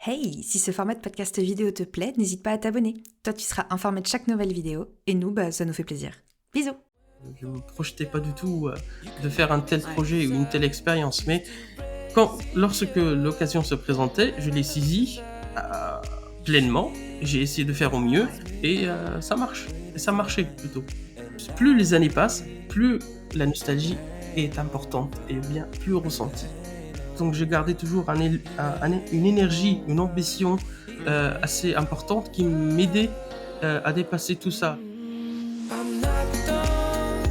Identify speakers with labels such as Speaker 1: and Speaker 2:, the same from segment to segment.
Speaker 1: Hey, si ce format de podcast vidéo te plaît, n'hésite pas à t'abonner. Toi, tu seras informé de chaque nouvelle vidéo et nous, ça nous fait plaisir. Bisous.
Speaker 2: Je me projetais pas du tout de faire un tel
Speaker 1: Ouais.
Speaker 2: projet ou une telle expérience, mais lorsque l'occasion se présentait, je l'ai saisie pleinement. J'ai essayé de faire au mieux et ça marche. Et ça marchait plutôt. Plus les années passent, plus la nostalgie est importante et bien plus ressentie. Donc j'ai gardé toujours une énergie, une ambition assez importante qui m'aidait à dépasser tout ça.
Speaker 3: I'm not done.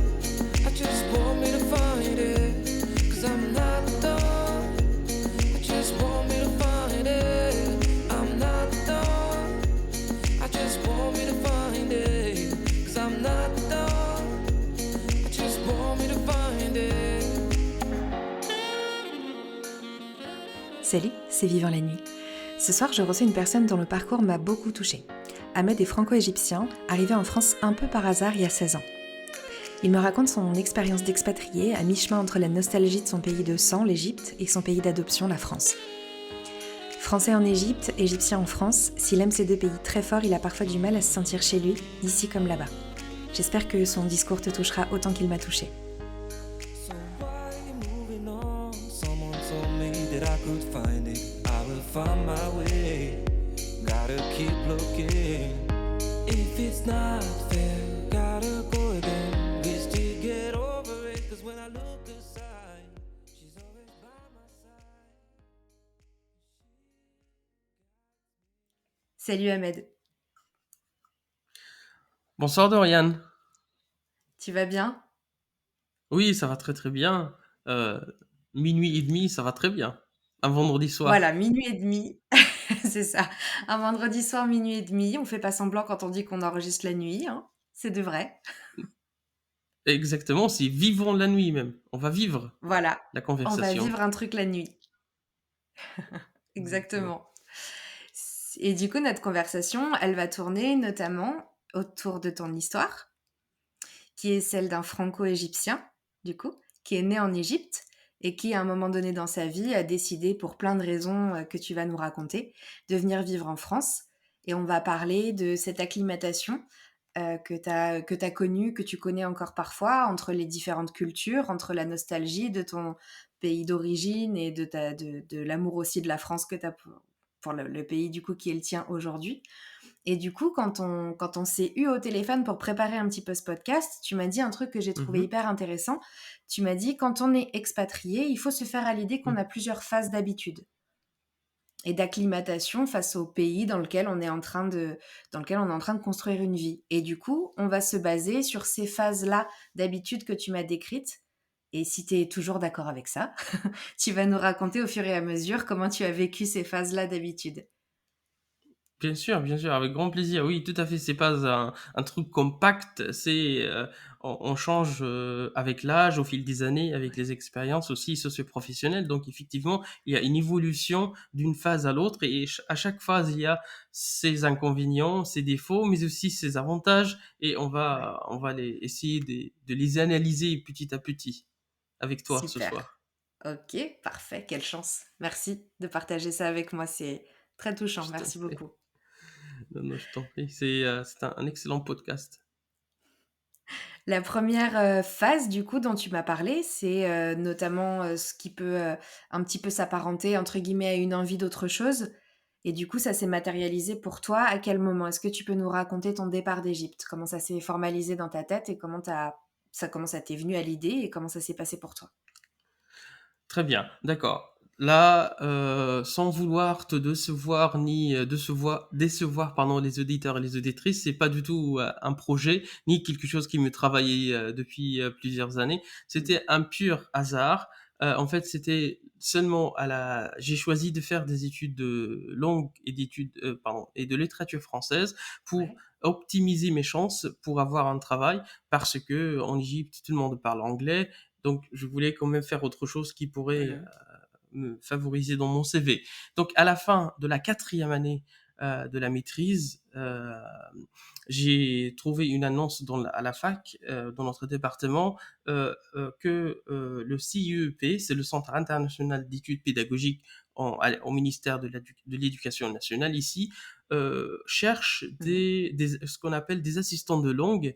Speaker 3: I just want me to find it. 'Cause I'm not done. I just want me to find it. I'm not done. I just want me to find it. 'Cause I'm not done. I just want me to find it.
Speaker 1: Salut, c'est Vivant la nuit. Ce soir, je reçois une personne dont le parcours m'a beaucoup touchée. Ahmed est franco-égyptien, arrivé en France un peu par hasard il y a 16 ans. Il me raconte son expérience d'expatrié à mi-chemin entre la nostalgie de son pays de sang, l'Égypte, et son pays d'adoption, la France. Français en Égypte, Égyptien en France, s'il aime ces deux pays très fort, il a parfois du mal à se sentir chez lui, ici comme là-bas. J'espère que son discours te touchera autant qu'il m'a touchée.
Speaker 3: So why you moving on? Someone told me that I could find it. I will find my way. Gotta keep looking. If it's not fair, gotta go again. Wish to get over it. 'Cause when I look aside, she's always by my side.
Speaker 1: Salut Ahmed,
Speaker 2: Bonsoir Dorian.
Speaker 1: tu vas bien ?
Speaker 2: Oui, ça va très très bien. Euh, Minuit et demi, ça va très bien. Un vendredi soir.
Speaker 1: Voilà, minuit et demi, c'est ça. Un vendredi soir, minuit et demi, on fait pas semblant quand on dit qu'on enregistre la nuit, hein. C'est de vrai.
Speaker 2: Exactement, c'est vivons la nuit même. On va vivre
Speaker 1: Voilà,
Speaker 2: la
Speaker 1: on va
Speaker 2: conversation.
Speaker 1: vivre un truc la nuit.
Speaker 2: Exactement.
Speaker 1: Exactement. Et du coup, notre conversation, elle va tourner notamment autour de ton histoire, qui est celle d'un franco-égyptien, du coup, qui est né en Égypte et qui, à un moment donné dans sa vie, a décidé, pour plein de raisons que tu vas nous raconter, de venir vivre en France. Et on va parler de cette acclimatation que tu as connue, que tu connais encore parfois, entre les différentes cultures, entre la nostalgie de ton pays d'origine et de l'amour aussi de la France que tu as pour le pays du coup qui est le tien aujourd'hui. Et du coup, quand on s'est eu au téléphone pour préparer un petit peu ce podcast, tu m'as dit un truc que j'ai trouvé
Speaker 2: Mhm,
Speaker 1: hyper intéressant. Tu m'as dit, quand on est expatrié, il faut se faire à l'idée qu'on
Speaker 2: mhm.
Speaker 1: a plusieurs phases d'habitude et d'acclimatation face au pays dans lequel on est en train de construire une vie. Et du coup, on va se baser sur ces phases-là d'habitude que tu m'as décrites. Et si tu es toujours d'accord avec ça, tu vas nous raconter au fur et à mesure comment tu as vécu ces phases-là d'habitude.
Speaker 2: Bien sûr, avec grand plaisir. Oui, tout à fait. C'est pas un truc compact. On change avec l'âge, au fil des années, avec les expériences aussi socio-professionnelles. Donc effectivement, il y a une évolution d'une phase à l'autre et à chaque phase, il y a ses inconvénients, ses défauts, mais aussi ses avantages et
Speaker 1: Ouais,
Speaker 2: on va essayer de les analyser petit à petit avec toi ce
Speaker 1: super.
Speaker 2: soir.
Speaker 1: Ok, parfait, quelle chance. Merci de partager ça avec moi, c'est très touchant,
Speaker 2: Je t'en
Speaker 1: merci
Speaker 2: prie.
Speaker 1: beaucoup.
Speaker 2: Non, non, je t'en prie. C'est un excellent podcast.
Speaker 1: La première phase du coup dont tu m'as parlé, c'est notamment ce qui peut un petit peu s'apparenter entre guillemets à une envie d'autre chose. Et du coup, ça s'est matérialisé pour toi à quel moment? Est-ce que tu peux nous raconter ton départ d'Égypte? Comment ça s'est formalisé dans ta tête et comment ça t'est venu à l'idée et comment ça s'est passé pour toi?
Speaker 2: Très bien, d'accord. Là, sans vouloir te décevoir ni décevoir pardon, les auditeurs et les auditrices, c'est pas du tout un projet ni quelque chose qui me travaillait depuis plusieurs années. C'était un pur hasard. En fait, c'était seulement j'ai choisi de faire des études de langue et pardon, et de littérature française pour
Speaker 1: Ouais,
Speaker 2: optimiser mes chances pour avoir un travail parce que en Égypte, tout le monde parle anglais. Donc, je voulais quand même faire autre chose qui pourrait
Speaker 1: mhm,
Speaker 2: me favoriser dans mon CV. Donc, à la fin de la quatrième année de la maîtrise, j'ai trouvé une annonce à la fac, dans notre département, que le CIEP, c'est le Centre international d'études pédagogiques au ministère de l'Éducation nationale ici, cherchent
Speaker 1: Mmh.
Speaker 2: ce qu'on appelle des assistants de langue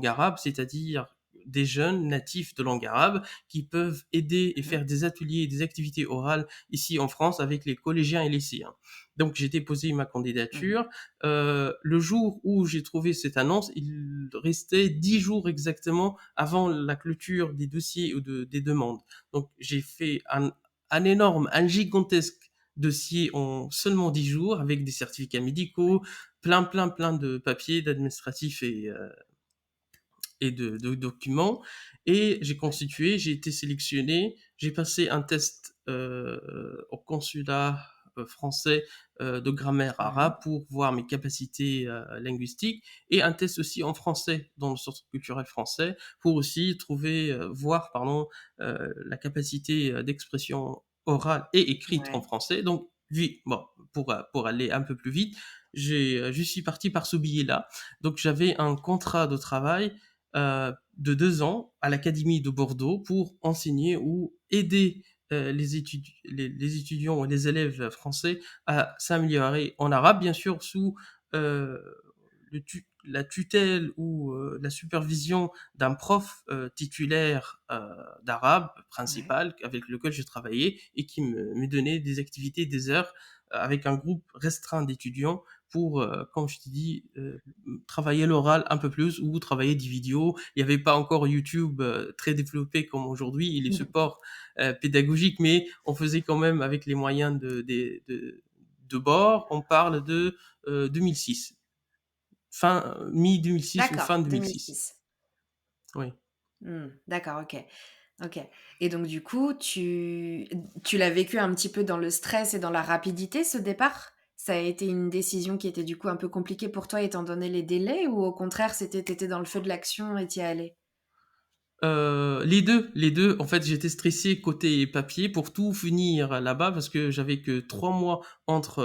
Speaker 2: arabe, c'est-à-dire des jeunes natifs de langue arabe qui peuvent aider et
Speaker 1: Mmh.
Speaker 2: faire des ateliers, des activités orales ici en France avec les collégiens et lycéens. Donc j'ai déposé ma
Speaker 1: Mmh.
Speaker 2: candidature. Le jour où j'ai trouvé cette annonce, il restait 10 jours exactement avant la clôture des dossiers ou des demandes. Donc j'ai fait un gigantesque dossier en seulement 10 jours avec des certificats médicaux, plein de papiers, d'administratifs et de documents. Et
Speaker 1: Ouais.
Speaker 2: j'ai été sélectionné, j'ai passé un test au consulat français de grammaire
Speaker 1: Mmh.
Speaker 2: arabe pour voir mes capacités linguistiques et un test aussi en français dans le centre culturel français pour aussi voir pardon, la capacité d'expression orale et écrite en
Speaker 1: Ouais.
Speaker 2: français. Donc, oui, bon, pour aller un peu plus vite, je suis parti par ce billet-là. Donc, j'avais un contrat de travail de 2 ans à l'Académie de Bordeaux pour enseigner ou aider les étudiants et les élèves français à s'améliorer en arabe, bien sûr sous euh, la tutelle ou la supervision d'un prof titulaire d'arabe
Speaker 1: Ouais.
Speaker 2: principal avec lequel je travaillais et qui me donnait des activités, des heures avec un groupe restreint d'étudiants pour, comme je t'ai dit, travailler l'oral un peu plus ou travailler des vidéos. Il n'y avait pas encore YouTube très développé comme aujourd'hui et les supports pédagogiques, mais on faisait quand même avec les moyens de bord. On parle de 2006, mi-2006 ou
Speaker 1: D'accord,
Speaker 2: fin 2006.
Speaker 1: 2006.
Speaker 2: Oui.
Speaker 1: Mmh. D'accord, OK. OK, et donc du coup, tu l'as vécu un petit peu dans le stress et dans la rapidité, ce départ? Ça a été une décision qui était du coup un peu compliquée pour toi étant donné les délais ou au contraire c'était tu étais dans le feu de l'action et tu y allais?
Speaker 2: Les deux. En fait, j'étais stressé côté papier pour tout finir là-bas parce que j'avais que 3 mois entre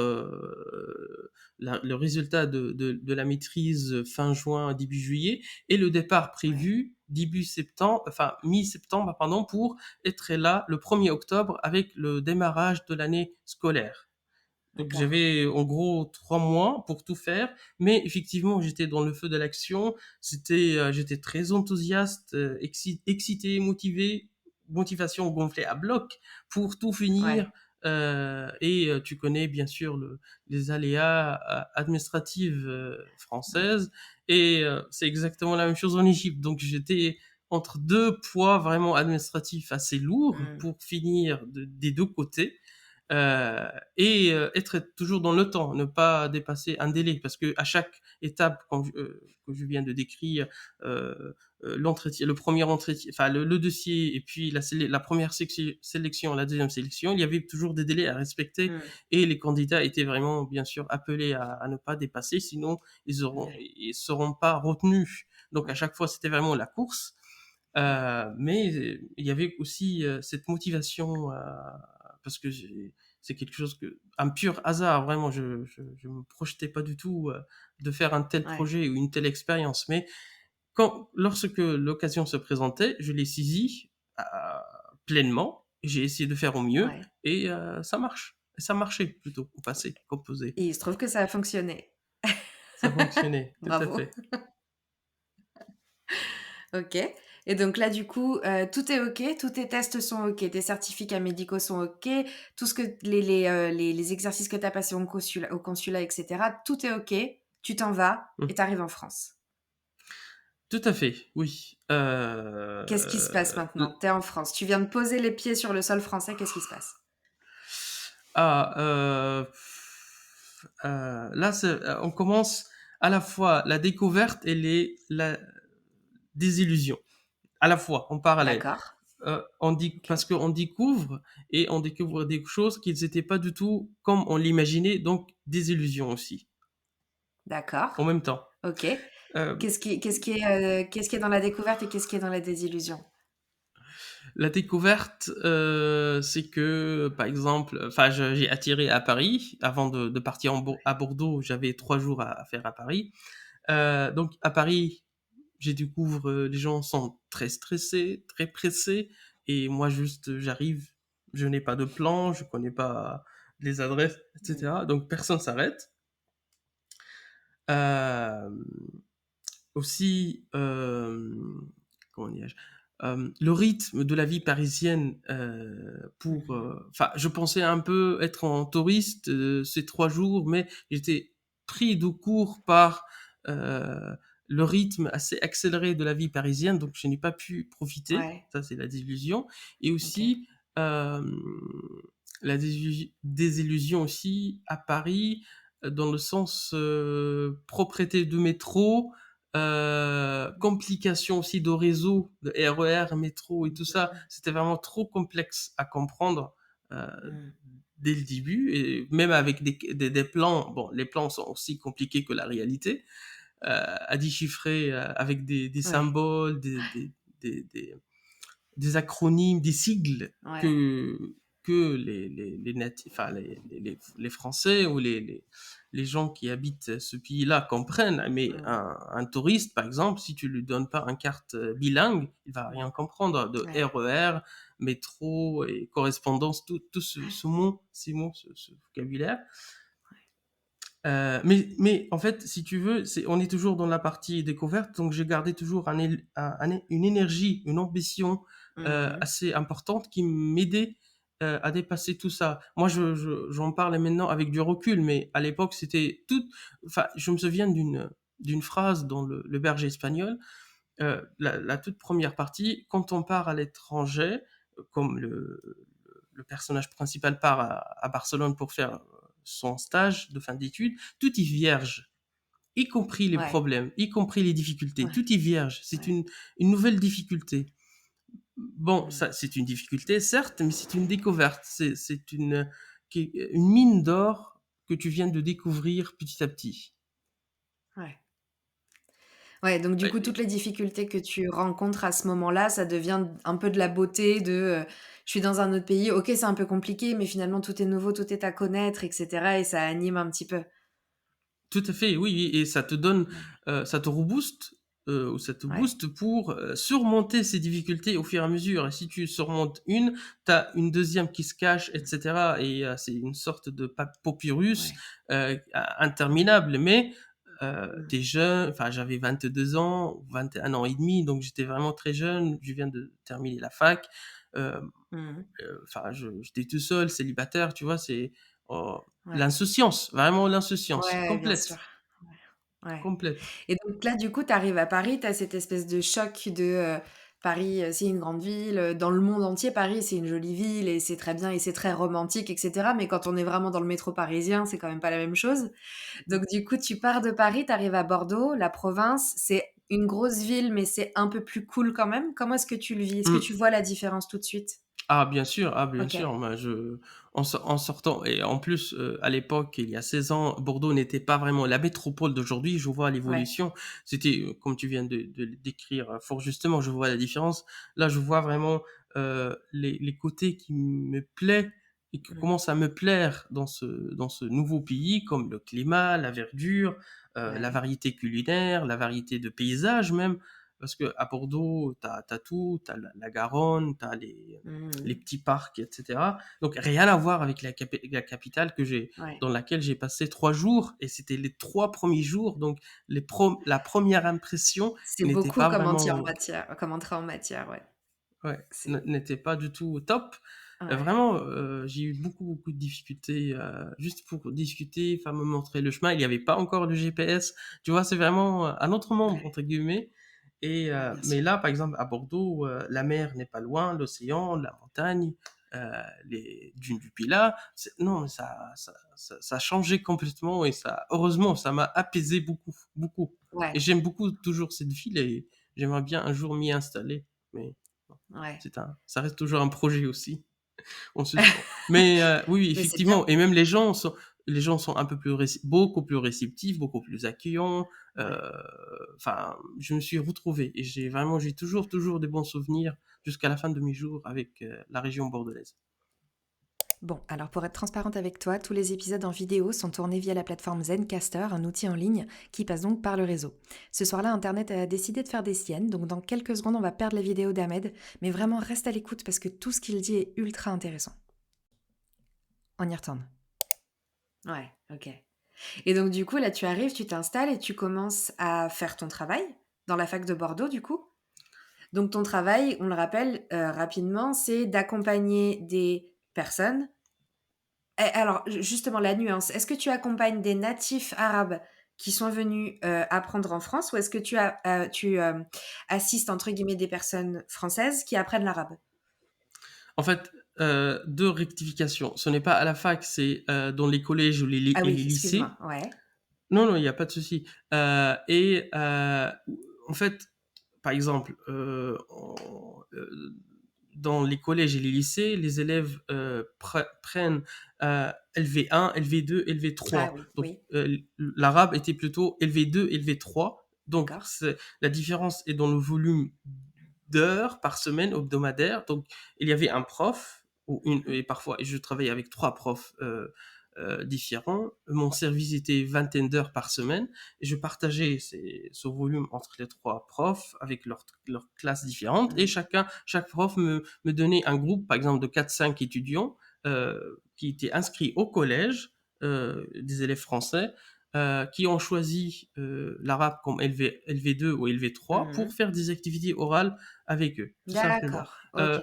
Speaker 2: le résultat de la maîtrise fin juin, début juillet et le départ
Speaker 1: Ouais,
Speaker 2: prévu début septembre, enfin mi-septembre, pardon, pour être là le 1er octobre avec le démarrage de l'année scolaire. Donc
Speaker 1: d'accord.
Speaker 2: j'avais en gros 3 mois pour tout faire, mais effectivement j'étais dans le feu de l'action. J'étais très enthousiaste, excité, motivé, motivation gonflée à bloc pour tout finir.
Speaker 1: Ouais.
Speaker 2: Tu connais bien sûr les aléas administratifs françaises et c'est exactement la même chose en Égypte. Donc j'étais entre deux poids vraiment administratifs assez lourds
Speaker 1: Mmh.
Speaker 2: pour finir des deux côtés être toujours dans le temps, ne pas dépasser un délai, parce que à chaque étape que je viens de décrire, l'entretien, le premier entretien, enfin le dossier et puis la première sélection, la deuxième sélection, il y avait toujours des délais à respecter
Speaker 1: Mmh.
Speaker 2: et les candidats étaient vraiment bien sûr appelés à ne pas dépasser, sinon
Speaker 1: Ouais,
Speaker 2: ils seront pas retenus. Donc à
Speaker 1: ouais,
Speaker 2: chaque fois c'était vraiment la course.
Speaker 1: ouais,
Speaker 2: Mais il y avait aussi cette motivation parce que c'est quelque chose un pur hasard, vraiment. Je me projetais pas du tout de faire un tel
Speaker 1: ouais,
Speaker 2: projet ou une telle expérience. Mais lorsque l'occasion se présentait, je l'ai saisie pleinement. J'ai essayé de faire au mieux
Speaker 1: ouais,
Speaker 2: et ça marche. Ça marchait plutôt au passé, composé.
Speaker 1: et il se trouve que ça a fonctionné.
Speaker 2: Ça fonctionnait, tout à
Speaker 1: Bravo.
Speaker 2: fait.
Speaker 1: OK, et donc là, du coup, tout est OK, tous tes tests sont OK, tes certificats médicaux sont OK, tout ce que les exercices que tu as passés au consulat et cetera, tout est OK, tu t'en vas et tu
Speaker 2: Mm.
Speaker 1: arrives en France.
Speaker 2: Tout à fait, oui.
Speaker 1: Qu'est-ce qui se passe maintenant? Tu es en France, tu viens de poser les pieds sur le sol français, qu'est-ce qui se passe?
Speaker 2: Ah, là, on commence à la fois la découverte et la désillusion, à la fois, en parallèle.
Speaker 1: D'accord,
Speaker 2: Parce
Speaker 1: OK,
Speaker 2: qu'on découvre et on découvre des choses qui n'étaient pas du tout comme on l'imaginait, donc des illusions aussi, en
Speaker 1: d'accord,
Speaker 2: même temps.
Speaker 1: OK.
Speaker 2: Euh,
Speaker 1: Qu'est-ce qui est dans la découverte et qu'est-ce qui est dans la désillusion?
Speaker 2: la découverte, c'est que, par exemple, enfin, j'ai atterri à Paris avant de partir à Bordeaux. J'avais 3 jours à faire à Paris. Donc à Paris, j'ai découvre les gens sont très stressés, très pressés, et moi juste j'arrive. Je n'ai pas de plan, je connais pas les adresses,
Speaker 1: Mmh.
Speaker 2: etc. Donc personne s'arrête. Euh, Aussi, comment dirais-je, le rythme de la vie parisienne,
Speaker 1: Mmh.
Speaker 2: enfin, je pensais un peu être en touriste ces 3 jours, mais j'étais pris de court par euh, le rythme assez accéléré de la vie parisienne, donc je n'ai pas pu profiter.
Speaker 1: Ouais,
Speaker 2: Ça, c'est la désillusion. Et
Speaker 1: OK.
Speaker 2: aussi, euh, la désillusion aussi à Paris, dans le sens propreté de métro, complication aussi de réseau, de RER, métro et tout ça,
Speaker 1: Mmh.
Speaker 2: c'était vraiment trop complexe à comprendre euh,
Speaker 1: Mmh.
Speaker 2: dès le début, et même avec des plans, bon, les plans sont aussi compliqués que la réalité, à déchiffrer avec des
Speaker 1: Ouais,
Speaker 2: symboles, des, des, des acronymes, des sigles
Speaker 1: ouais.
Speaker 2: que les natifs, enfin les Français ou les gens qui habitent ce pays-là comprennent. Mais
Speaker 1: Mmh.
Speaker 2: un touriste, par exemple, si tu lui donnes pas une carte bilingue, il va rien comprendre de
Speaker 1: Ouais.
Speaker 2: RER, métro et correspondance, tout ce mot, ces mots, ce vocabulaire. Mais en fait, si tu veux, on est toujours dans la partie découverte, donc j'ai gardé toujours une énergie, une ambition
Speaker 1: Mmh.
Speaker 2: assez importante qui m'aidait à dépasser tout ça. Moi, j'en parle maintenant avec du recul, mais à l'époque, c'était tout. Enfin, je me souviens d'une phrase dans le Berger espagnol, la toute première partie, quand on part à l'étranger, comme le personnage principal part à Barcelone pour faire son stage de fin d'études, tout est vierge, y compris les
Speaker 1: Ouais,
Speaker 2: problèmes, y compris les difficultés,
Speaker 1: ouais,
Speaker 2: tout est vierge. C'est
Speaker 1: ouais.
Speaker 2: une nouvelle difficulté. Bon,
Speaker 1: Mmh.
Speaker 2: ça, c'est une difficulté, certes, mais c'est une découverte. C'est une mine d'or que tu viens de découvrir petit à petit.
Speaker 1: Ouais. Ouais, donc du coup, toutes
Speaker 2: Ouais,
Speaker 1: les difficultés que tu rencontres à ce moment-là, ça devient un peu de la beauté de, je suis dans un autre pays, OK, c'est un peu compliqué, mais finalement tout est nouveau, tout est à connaître et cetera et ça anime un petit peu.
Speaker 2: tout à fait, oui, oui, et ça te donne,
Speaker 1: Ouais,
Speaker 2: ça te rebooste, ou ça te
Speaker 1: ouais,
Speaker 2: booste pour surmonter ces difficultés au fur et à mesure. Et si tu surmontes une, t'as une deuxième qui se cache, etc. Et c'est une sorte de papyrus
Speaker 1: ouais.
Speaker 2: interminable. Mais
Speaker 1: Mmh.
Speaker 2: t'es jeune, enfin j'avais 22 ans, 21 ans et demi, donc j'étais vraiment très jeune. Je viens de terminer la fac. Euh,
Speaker 1: Mmh.
Speaker 2: Enfin, j'étais tout seul, célibataire, tu vois, c'est
Speaker 1: Ouais.
Speaker 2: l'insouciance, vraiment l'insouciance
Speaker 1: Ouais, bien sûr.
Speaker 2: complète.
Speaker 1: Ouais
Speaker 2: Complète.
Speaker 1: et donc là, du coup, tu arrives à Paris, tu as cette espèce de choc de, Paris, c'est une grande ville, dans le monde entier, Paris, c'est une jolie ville et c'est très bien et c'est très romantique et cetera, mais quand on est vraiment dans le métro parisien, c'est quand même pas la même chose. Donc du coup, tu pars de Paris, tu arrives à Bordeaux, la province, c'est une grosse ville, mais c'est un peu plus cool quand même. Comment est-ce que tu le vis? Est-ce que
Speaker 2: Mmh.
Speaker 1: tu vois la différence tout de suite?
Speaker 2: Ah bien sûr,
Speaker 1: OK.
Speaker 2: moi en sortant, et en plus, à l'époque, il y a 16 ans, Bordeaux n'était pas vraiment la métropole d'aujourd'hui. Je vois
Speaker 1: Ouais.
Speaker 2: l'évolution. C'était, comme tu viens de le décrire fort justement, je vois la différence. Là, je vois vraiment, les côtés qui me plaît et qui
Speaker 1: Mmh.
Speaker 2: commencent à me plaire dans ce nouveau pays, comme le climat, la verdure, la
Speaker 1: Ouais.
Speaker 2: variété culinaire, la variété de paysages même. Parce que à Bordeaux, t'as tout, t'as la Garonne, t'as les
Speaker 1: Mmh.
Speaker 2: petits parcs, etc. Donc rien à voir avec la capitale
Speaker 1: Ouais.
Speaker 2: dans laquelle j'ai passé 3 jours, et c'était les 3 premiers jours, donc la première impression
Speaker 1: C'est
Speaker 2: n'était
Speaker 1: beaucoup
Speaker 2: pas
Speaker 1: comme
Speaker 2: vraiment,
Speaker 1: entrée en matière, ouais.
Speaker 2: ouais,
Speaker 1: C'est
Speaker 2: n'était pas du tout au top.
Speaker 1: ouais,
Speaker 2: Vraiment, j'ai eu beaucoup de difficultés juste pour discuter, enfin me montrer le chemin. Il n'y avait pas encore le GPS, tu vois, c'est vraiment un autre monde
Speaker 1: ouais,
Speaker 2: entre guillemets. Et
Speaker 1: ouais, bien
Speaker 2: mais
Speaker 1: sûr.
Speaker 2: là, par exemple, à Bordeaux, la mer n'est pas loin, l'océan, la montagne, les dunes du Pilat. Non, mais ça a changé complètement, et ça, heureusement, ça m'a apaisé beaucoup. Et
Speaker 1: Ouais,
Speaker 2: j'aime beaucoup toujours cette ville, et j'aimerais bien un jour m'y installer. Mais bon,
Speaker 1: ouais.
Speaker 2: ça reste toujours un projet aussi. On se Mais oui,
Speaker 1: Mais c'est bien.
Speaker 2: effectivement, et même les gens sont un peu plus beaucoup plus réceptifs, beaucoup plus accueillants.
Speaker 1: Ouais.
Speaker 2: Enfin, je me suis retrouvé, et j'ai toujours des bons souvenirs jusqu'à la fin de mes jours avec la région bordelaise.
Speaker 1: Bon, alors pour être transparente avec toi, tous les épisodes en vidéo sont tournés via la plateforme Zencaster, un outil en ligne qui passe donc par le réseau. Ce soir-là, Internet a décidé de faire des siennes, donc dans quelques secondes, on va perdre la vidéo d'Ahmed, mais vraiment reste à l'écoute parce que tout ce qu'il dit est ultra intéressant. On y retourne. Ouais, OK. Et donc du coup, là, tu arrives, tu t'installes et tu commences à faire ton travail dans la fac de Bordeaux, du coup? Donc ton travail, on le rappelle, rapidement, c'est d'accompagner des personnes. Et alors, justement, la nuance, est-ce que tu accompagnes des natifs arabes qui sont venus, apprendre en France ou est-ce que tu assistes entre guillemets «des personnes françaises» qui apprennent l'arabe?
Speaker 2: En fait, deux rectifications. Ce n'est pas à la fac, c'est dans les collèges ou
Speaker 1: Ah
Speaker 2: et
Speaker 1: oui,
Speaker 2: les
Speaker 1: excuse-moi,
Speaker 2: lycées.
Speaker 1: ouais.
Speaker 2: Non, non, il n'y a pas de souci. En fait, par exemple, dans les collèges et les lycées, les élèves prennent LV1, LV2,
Speaker 1: Ah
Speaker 2: LV3.
Speaker 1: oui,
Speaker 2: Donc,
Speaker 1: oui,
Speaker 2: l'arabe était plutôt LV2, LV3. Donc,
Speaker 1: d'accord.
Speaker 2: la différence est dans le volume d'heures par semaine hebdomadaire. Donc, il y avait un prof, ou une,
Speaker 1: Mmh.
Speaker 2: et parfois, je travaillais avec trois profs différents. Mon service était vingtaine d'heures par semaine et je partageais ce volume entre les trois profs avec leurs classes différentes et
Speaker 1: Mmh.
Speaker 2: chaque prof me donnait un groupe, par exemple, de quatre cinq étudiants qui étaient inscrits au collège, des élèves français, qui ont choisi l'arabe comme LV2 ou LV3 pour
Speaker 1: Mmh.
Speaker 2: faire des activités orales avec eux, tout simplement.
Speaker 1: D'accord, OK.
Speaker 2: Euh,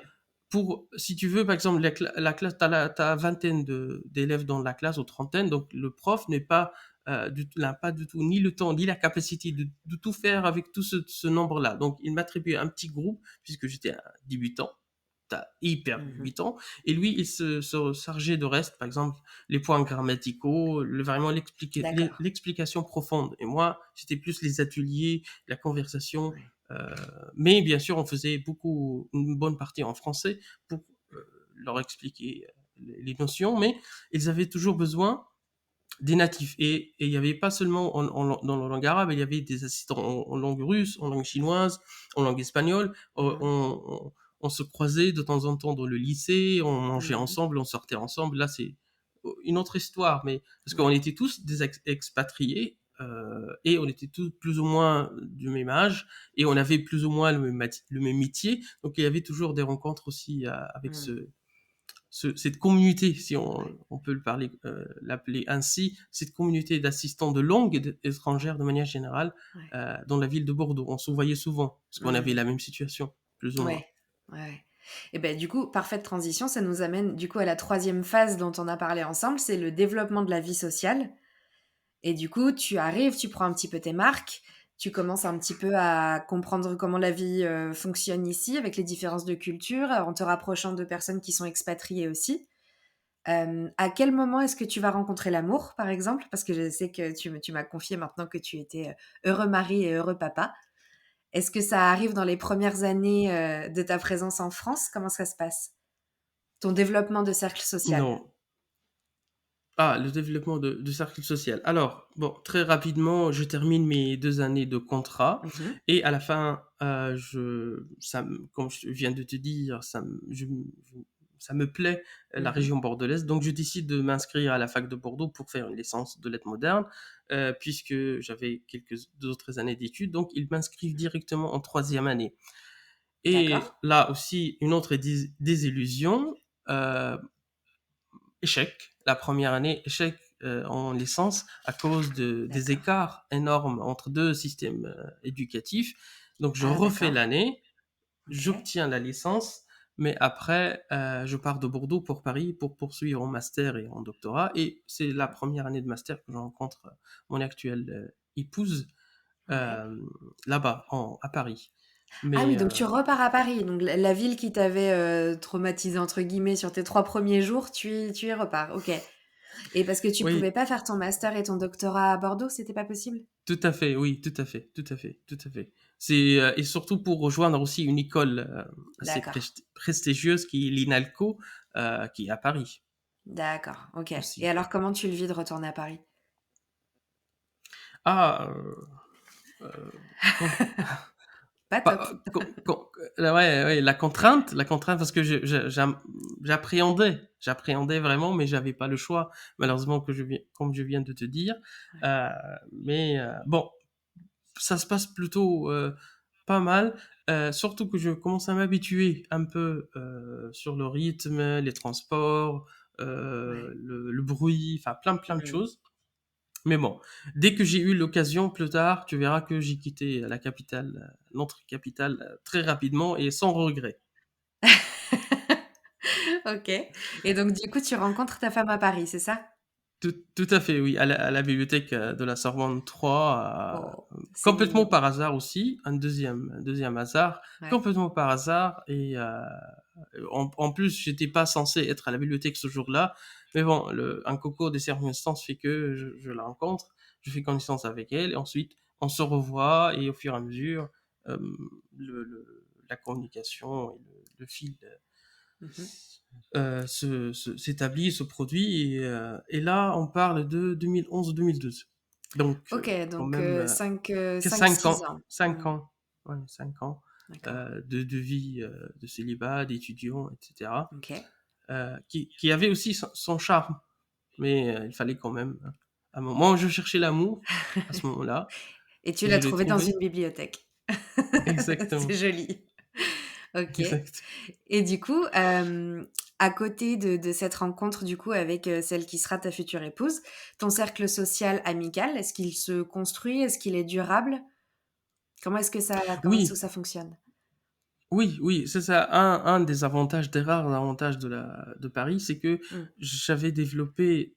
Speaker 2: si tu veux, par exemple, la classe, t'as vingtaine d'élèves dans la classe ou trentaine, donc le prof n'a pas du tout ni le temps ni la capacité de tout faire avec tout ce nombre-là. Donc, il m'attribuait un petit groupe puisque j'étais un débutant, hyper
Speaker 1: Mmh.
Speaker 2: débutant, et lui, il se chargeait de reste, par exemple, les points grammaticaux, vraiment
Speaker 1: D'accord.
Speaker 2: l'explication profonde. Et moi, c'était plus les ateliers, la conversation,
Speaker 1: Ouais.
Speaker 2: euh, mais bien sûr, on faisait une bonne partie en français pour leur expliquer les notions, mais ils avaient toujours besoin des natifs. Et il n'y avait pas seulement dans la langue arabe, il y avait des assistants en langue russe, en langue chinoise, en langue espagnole.
Speaker 1: Mmh.
Speaker 2: On se croisait de temps en temps dans le lycée, on mangeait
Speaker 1: Mmh.
Speaker 2: ensemble, on sortait ensemble. Là, c'est une autre histoire, mais parce qu'on
Speaker 1: Ouais.
Speaker 2: était tous des expatriés et on était tous plus ou moins du même âge et on avait plus ou moins le même métier. Donc il y avait toujours des rencontres aussi avec
Speaker 1: Mmh.
Speaker 2: cette communauté, si
Speaker 1: Ouais.
Speaker 2: on peut l'appeler ainsi, cette communauté d'assistants de langue étrangère de manière générale
Speaker 1: Ouais.
Speaker 2: dans la ville de Bordeaux. On se voyait souvent, parce qu'on avait
Speaker 1: Mmh.
Speaker 2: la même situation, plus ou moins.
Speaker 1: Ouais. Ouais, ouais. Et ben du coup, parfaite transition, ça nous amène du coup à la troisième phase dont on a parlé ensemble, c'est le développement de la vie sociale. Et du coup, tu arrives, tu prends un petit peu tes marques, tu commences un petit peu à comprendre comment la vie, fonctionne ici avec les différences de culture, en te rapprochant de personnes qui sont expatriées aussi. À quel moment est-ce que tu vas rencontrer l'amour, par exemple? Parce que je sais que tu m'as confié maintenant que tu étais, heureux mari et heureux papa. Est-ce que ça arrive dans les premières années, de ta présence en France? Comment ça se passe? Ton développement de cercle social?
Speaker 2: Non. Ah, le développement de cercle social. Alors, bon, très rapidement, je termine mes 2 années de contrat
Speaker 1: Mmh.
Speaker 2: et à la fin, comme je viens de te dire, ça me plaît, la
Speaker 1: Mmh.
Speaker 2: région bordelaise. Donc, je décide de m'inscrire à la fac de Bordeaux pour faire une licence de lettres modernes, puisque j'avais quelques d'autres années d'études. Donc, ils m'inscrivent directement en troisième année.
Speaker 1: D'accord.
Speaker 2: Et là aussi, une autre désillusion. euh, Échec. La première année, échec en licence à cause des
Speaker 1: D'accord.
Speaker 2: écarts énormes entre deux systèmes éducatifs. Donc, je
Speaker 1: Ah
Speaker 2: refais
Speaker 1: d'accord.
Speaker 2: l'année,
Speaker 1: OK.
Speaker 2: j'obtiens la licence, mais après, je pars de Bordeaux pour Paris pour poursuivre en master et en doctorat. Et c'est la première année de master que je rencontre mon actuelle épouse
Speaker 1: Ouais.
Speaker 2: euh, là-bas, à Paris.
Speaker 1: Ah oui,
Speaker 2: Mais
Speaker 1: donc tu repars à Paris, donc la ville qui t'avait, «traumatisée» entre guillemets sur tes 3 premiers jours, tu y repars, OK. Et parce que tu pouvais
Speaker 2: oui,
Speaker 1: pas faire ton master et ton doctorat à Bordeaux, c'était pas possible?
Speaker 2: tout à fait, oui, tout à fait, tout à fait, tout à fait. Et surtout pour rejoindre aussi une école assez
Speaker 1: D'accord,
Speaker 2: prestigieuse qui est l'INALCO, qui est à Paris
Speaker 1: d'accord, OK. Et
Speaker 2: aussi.
Speaker 1: alors comment tu le vis de retourner à Paris?
Speaker 2: Ah, quand-
Speaker 1: Pas top.
Speaker 2: ouais, ouais, la contrainte, parce que j'appréhendais vraiment, mais j'avais pas le choix, malheureusement, comme je viens de te dire.
Speaker 1: Ouais,
Speaker 2: Euh, mais bon, ça se passe plutôt pas mal. Surtout que je commence à m'habituer un peu sur le rythme, les transports,
Speaker 1: Ouais.
Speaker 2: le bruit, enfin plein de
Speaker 1: Mmh.
Speaker 2: choses. Mais bon, dès que j'ai eu l'occasion plus tard, tu verras que j'ai quitté la capitale, notre capitale, très rapidement et sans regret.
Speaker 1: OK, et donc du coup, tu rencontres ta femme à Paris, c'est ça?
Speaker 2: Tout à fait, oui, à la bibliothèque de la Sorbonne 3,
Speaker 1: Oh, c'est
Speaker 2: complètement
Speaker 1: mignon.
Speaker 2: par hasard aussi, un deuxième hasard,
Speaker 1: Ouais.
Speaker 2: complètement par hasard. Et en plus, j'étais pas censé être à la bibliothèque ce jour-là, mais bon, un concours des circonstances fait que je la rencontre, je fais connaissance avec elle, et ensuite on se revoit, et au fur et à mesure, euh, la communication et le fil
Speaker 1: Mmh.
Speaker 2: s'établit, se produit. Et là, on parle de 2011-2012. Donc,
Speaker 1: OK,
Speaker 2: quand
Speaker 1: donc
Speaker 2: même,
Speaker 1: 5,
Speaker 2: que
Speaker 1: 5
Speaker 2: 5 ans.
Speaker 1: ans.
Speaker 2: 5
Speaker 1: Mmh.
Speaker 2: ans. Ouais, 5 ans
Speaker 1: D'accord.
Speaker 2: de vie de célibat, d'étudiant, etc.
Speaker 1: OK.
Speaker 2: Qui avait aussi son charme. Mais il fallait quand même, à un moment, je cherchais l'amour à ce moment-là,
Speaker 1: Et tu
Speaker 2: et
Speaker 1: l'as
Speaker 2: je l'ai
Speaker 1: trouvé dans
Speaker 2: trouvé.
Speaker 1: une bibliothèque. C'est
Speaker 2: Exactement.
Speaker 1: joli. OK,
Speaker 2: Exact.
Speaker 1: et du coup, à côté de cette rencontre, du coup, avec, celle qui sera ta future épouse, ton cercle social amical, est-ce qu'il se construit? Est-ce qu'il est durable? Comment est-ce que
Speaker 2: Oui,
Speaker 1: ça fonctionne?
Speaker 2: oui, oui, c'est ça. Un des avantages, des rares avantages de Paris, c'est que
Speaker 1: Mmh,
Speaker 2: j'avais développé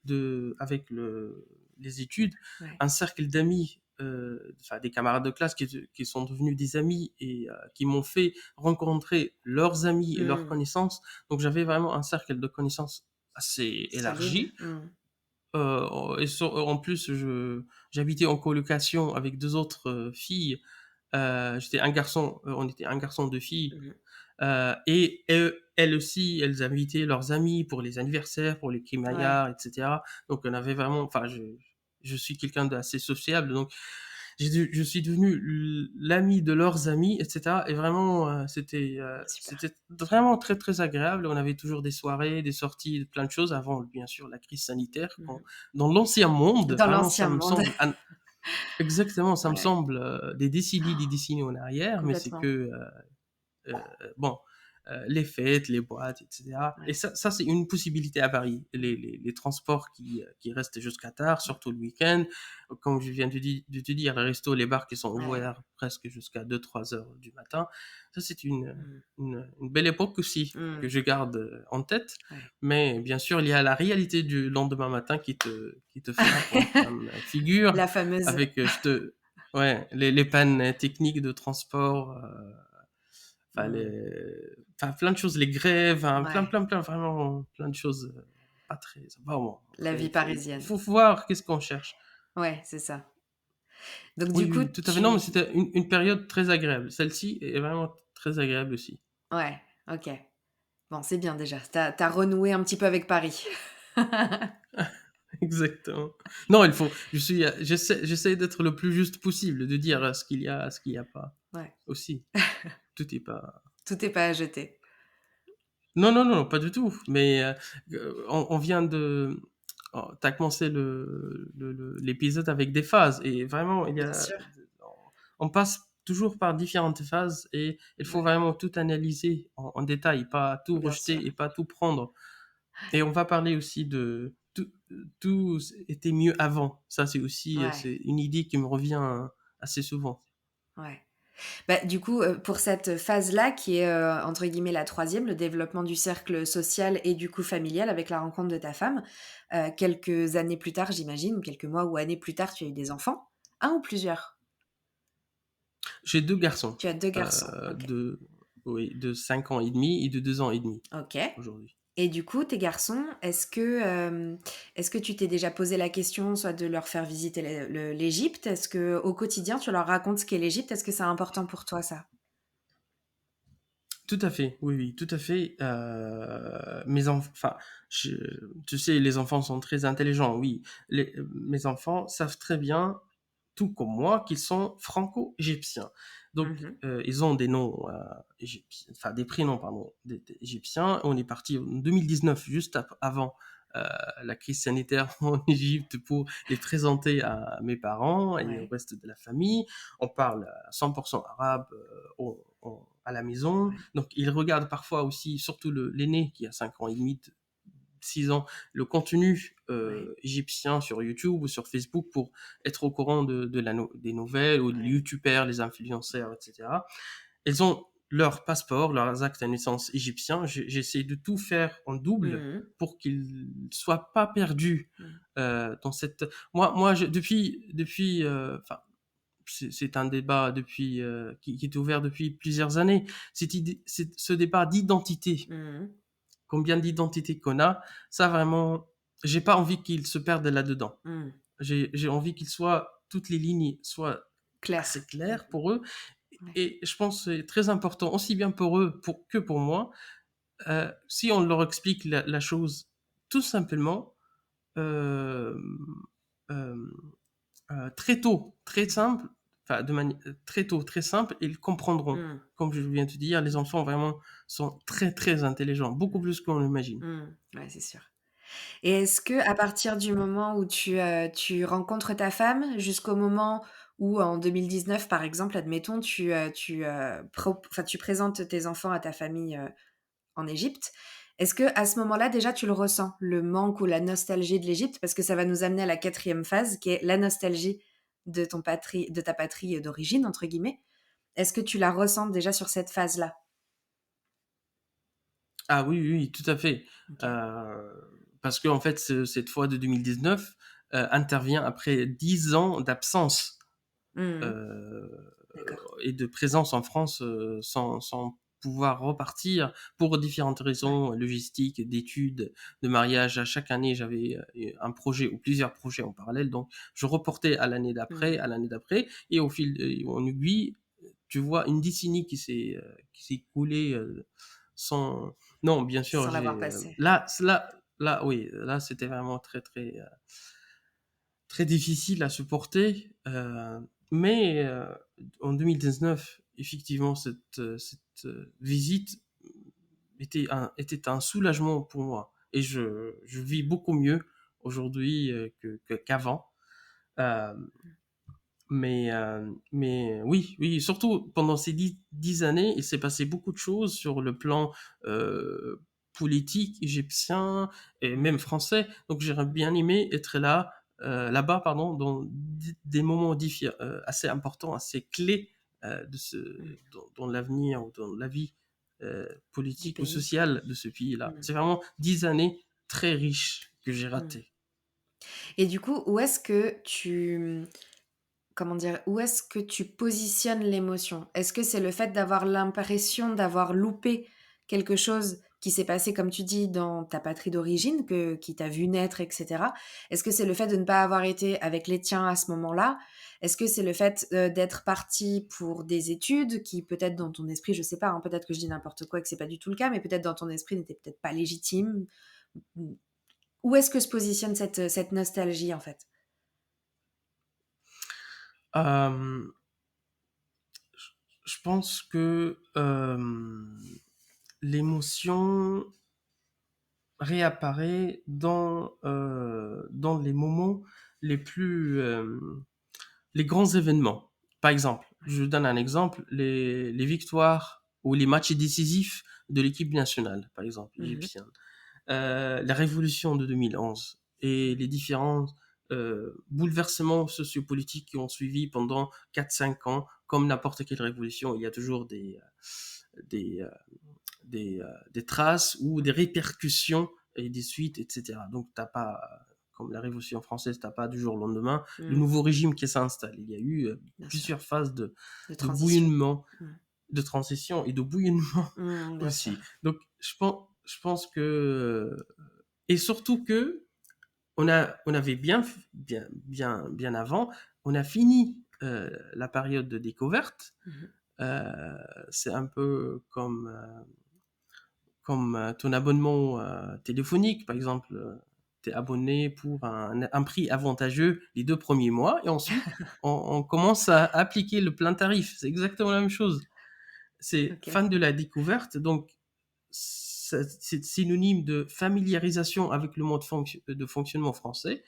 Speaker 2: avec les études,
Speaker 1: ouais.
Speaker 2: un cercle d'amis, enfin des camarades de classe qui sont devenus des amis, et qui m'ont fait rencontrer leurs amis et leurs
Speaker 1: Mmh,
Speaker 2: connaissances. Donc j'avais vraiment un cercle de connaissances assez
Speaker 1: solide.
Speaker 2: élargi.
Speaker 1: Mmh,
Speaker 2: En plus, j'habitais en colocation avec deux autres filles. J'étais un garçon, on était un garçon, deux filles.
Speaker 1: mmh.
Speaker 2: Et elles aussi, elles invitaient leurs amis pour les anniversaires, pour les
Speaker 1: Ouais,
Speaker 2: crémaillères, etc. Donc on avait vraiment, enfin, je suis quelqu'un d'assez sociable, donc je suis devenu l'ami de leurs amis, etc. Et vraiment,
Speaker 1: super.
Speaker 2: c'était vraiment très agréable. On avait toujours des soirées, des sorties, plein de choses avant, bien sûr, la crise sanitaire.
Speaker 1: Mmh.
Speaker 2: Dans l'ancien monde,
Speaker 1: Dans
Speaker 2: vraiment, ça
Speaker 1: l'ancien
Speaker 2: me
Speaker 1: monde.
Speaker 2: semble exactement, ça me
Speaker 1: Ouais,
Speaker 2: semble des décennies en arrière, mais c'est que
Speaker 1: complètement.
Speaker 2: euh, bon, les fêtes, les boîtes, etc. Et
Speaker 1: Ouais,
Speaker 2: ça c'est une possibilité à Paris. Les transports qui restent jusqu'à tard, surtout le week-end. Comme je viens de te dire, les restos, les bars qui sont
Speaker 1: ouais.
Speaker 2: ouverts presque jusqu'à 2-3 heures du matin. Ça, c'est
Speaker 1: Mmh.
Speaker 2: une belle époque aussi, que
Speaker 1: Mmh.
Speaker 2: je garde en tête.
Speaker 1: Ouais.
Speaker 2: Mais bien sûr, il y a la réalité du lendemain matin qui te frappe en pleine figure
Speaker 1: La fameuse
Speaker 2: avec, ouais, les pannes techniques de transport, enfin,
Speaker 1: mmh,
Speaker 2: enfin, plein de choses, les grèves, hein,
Speaker 1: ouais,
Speaker 2: vraiment, plein de choses pas très. Bon,
Speaker 1: la
Speaker 2: après,
Speaker 1: vie parisienne.
Speaker 2: faut voir qu'est-ce qu'on cherche.
Speaker 1: Ouais, c'est ça. Donc du
Speaker 2: Oui,
Speaker 1: coup,
Speaker 2: oui, tout à fait. Non, mais
Speaker 1: tu
Speaker 2: c'était une période très agréable. Celle-ci est vraiment très agréable aussi.
Speaker 1: ouais, OK. Bon, c'est bien déjà. Tu as renoué un petit peu avec Paris.
Speaker 2: Exactement. Non, j'essaie d'être le plus juste possible, de dire ce qu'il y a, ce qu'il n'y a pas
Speaker 1: Ouais,
Speaker 2: aussi. Tout est pas.
Speaker 1: tout est pas à jeter.
Speaker 2: Non, non, non, pas du tout. Mais on vient de. T'as commencé l'épisode avec des phases, et vraiment,
Speaker 1: Bien sûr.
Speaker 2: on passe toujours par différentes phases, et il faut
Speaker 1: Ouais,
Speaker 2: vraiment tout analyser en détail, pas tout
Speaker 1: bien sûr.
Speaker 2: rejeter et pas tout prendre. Et on va parler aussi tout était mieux avant. Ça, c'est aussi
Speaker 1: Ouais,
Speaker 2: c'est une idée qui me revient assez souvent.
Speaker 1: ouais. Bah, du coup, pour cette phase-là qui est, entre guillemets «la troisième, le développement du cercle social et du coup familial avec la rencontre de ta femme, quelques années plus tard, j'imagine, ou quelques mois ou années plus tard, tu as eu des enfants? Un ou plusieurs?
Speaker 2: J'ai deux garçons,
Speaker 1: Tu as 2 garçons, OK.
Speaker 2: de, oui, de 5 ans et demi et de 2 ans et demi
Speaker 1: OK.
Speaker 2: aujourd'hui.
Speaker 1: Et du coup, tes garçons, est-ce que tu t'es déjà posé la question, soit de leur faire visiter l'Égypte? Est-ce que au quotidien, tu leur racontes ce qu'est l'Égypte? Est-ce que c'est important pour toi ça?
Speaker 2: Tout à fait, oui, oui, tout à fait. Mes enfants, enfin, tu sais, les enfants sont très intelligents, oui. Mes enfants savent très bien, tout comme moi, qu'ils sont franco-égyptiens. Donc,
Speaker 1: Mmh.
Speaker 2: ils ont des noms égyptiens, enfin des prénoms, pardon, égyptiens. On est parti en 2019, juste avant euh, la crise sanitaire en Égypte, pour les présenter à mes parents et au
Speaker 1: Ouais,
Speaker 2: reste de la famille. On parle à 100% arabe à la maison.
Speaker 1: ouais.
Speaker 2: Donc, ils regardent parfois aussi, surtout l'aîné qui a 5 ans et demi, 6 ans le contenu
Speaker 1: Ouais.
Speaker 2: égyptien sur YouTube ou sur Facebook pour être au courant des nouvelles ou les
Speaker 1: Ouais.
Speaker 2: youtubeurs, les influenceurs, etc. Elles ont leur passeport, leurs actes de naissance égyptiens. J'essaie de tout faire en double
Speaker 1: Mhm.
Speaker 2: pour qu'ils soient pas perdus
Speaker 1: Mhm.
Speaker 2: dans cette. Depuis, enfin, c'est un débat depuis qui est ouvert depuis plusieurs années. Ce débat d'identité,
Speaker 1: Mhm.
Speaker 2: combien d'identités qu'on a, ça vraiment, j'ai pas envie qu'ils se perdent là-dedans.
Speaker 1: Mhm.
Speaker 2: J'ai envie qu'ils soient toutes les lignes soient assez
Speaker 1: Claire.
Speaker 2: claires pour eux.
Speaker 1: Ouais.
Speaker 2: Et je pense que c'est très important, aussi bien pour eux que pour moi, si on leur explique la chose tout simplement, euh, euh, très tôt, très simple, enfin de manière très tôt, très simple, ils comprendront.
Speaker 1: Mhm.
Speaker 2: Comme je viens de te dire, les enfants vraiment sont très très intelligents, beaucoup plus qu'on l'imagine.
Speaker 1: Mhm. Ouais, c'est sûr. Et est-ce que à partir du moment où tu rencontres ta femme, jusqu'au moment où en 2019, par exemple, admettons, tu présentes tes enfants à ta famille, en Égypte, est-ce que à ce moment-là, déjà, tu le ressens, le manque ou la nostalgie de l'Égypte? Parce que ça va nous amener à la 4e phase, qui est la nostalgie de ta «patrie d'origine» entre guillemets. Est-ce que tu la ressens déjà sur cette phase-là?
Speaker 2: Ah oui, oui, oui, tout à fait.
Speaker 1: OK.
Speaker 2: Euh, Parce que en fait, cette fois de 2019 intervient après 10 ans d'absence
Speaker 1: Mmh.
Speaker 2: euh,
Speaker 1: D'accord.
Speaker 2: et de présence en France sans pouvoir repartir pour différentes
Speaker 1: Ouais.
Speaker 2: raisons logistiques, d'études, de mariage. À chaque année, j'avais un projet ou plusieurs projets en parallèle, donc je reportais
Speaker 1: Mmh.
Speaker 2: à l'année d'après, et au fil, en aiguille, tu vois une décennie qui s'est écoulée sans. Non, bien sûr,
Speaker 1: Sans l'avoir passé.
Speaker 2: oui, là, c'était vraiment très, très, très difficile à supporter. Mais en 2019, effectivement, cette visite était un soulagement pour moi. Et je vis beaucoup mieux aujourd'hui qu'avant. Euh, mais oui, oui, surtout pendant ces 10 années, il s'est passé beaucoup de choses sur le plan politique égyptien et même français. Donc j'aurais bien aimé être là-bas, pardon, dans des moments assez importants, assez clés
Speaker 1: Mmh.
Speaker 2: dans l'avenir ou dans la vie
Speaker 1: Du
Speaker 2: politique ou
Speaker 1: pays.
Speaker 2: sociale de ce pays-là.
Speaker 1: Mmh.
Speaker 2: C'est vraiment 10 années très riches que j'ai
Speaker 1: Mmh.
Speaker 2: ratées.
Speaker 1: Et du coup, où est-ce que tu comment dire? Où est-ce que tu positionnes l'émotion? Est-ce que c'est le fait d'avoir l'impression d'avoir loupé quelque chose qui s'est passé, comme tu dis, dans ta patrie d'origine, qui t'a vu naître et cetera? Est-ce que c'est le fait de ne pas avoir été avec les tiens à ce moment-là? Est-ce que c'est le fait, d'être parti pour des études qui peut-être dans ton esprit, je sais pas, hein, peut-être que je dis n'importe quoi et que c'est pas du tout le cas, mais peut-être dans ton esprit n'était peut-être pas légitime? Où est-ce que se positionne cette nostalgie, en fait?
Speaker 2: Euh, je pense que l'émotion réapparaît dans les moments les les grands événements. Par exemple,
Speaker 1: Ouais.
Speaker 2: je donne un exemple, les victoires ou les matchs décisifs de l'équipe nationale, par exemple,
Speaker 1: Mmh.
Speaker 2: égyptienne. La révolution de 2011 et
Speaker 1: Mmh.
Speaker 2: les différents bouleversements sociopolitiques qui ont suivi pendant 4 5 ans, comme n'importe quelle révolution, il y a toujours des, euh, des traces ou des répercussions et des suites, etc. Donc, t'as pas, comme la Révolution française, t'as pas du jour au lendemain le
Speaker 1: Mmh.
Speaker 2: nouveau régime qui s'installe. Il y a eu
Speaker 1: Bien sûr,
Speaker 2: plusieurs phases
Speaker 1: de
Speaker 2: de
Speaker 1: transition.
Speaker 2: bouillonnement,
Speaker 1: Mmh.
Speaker 2: de transition et de bouillonnement
Speaker 1: Mmh, bien sûr.
Speaker 2: aussi. Donc, je pense que et surtout que on avait bien avant, on a fini la période de découverte.
Speaker 1: Mmh.
Speaker 2: Euh, c'est un peu comme ton abonnement téléphonique, par exemple. Tu es abonné pour un prix avantageux les 2 premiers mois et ensuite on commence à appliquer le plein tarif. C'est exactement la même chose. C'est
Speaker 1: OK.
Speaker 2: fan de la découverte, donc c'est synonyme de familiarisation avec le mode de fonctionnement français.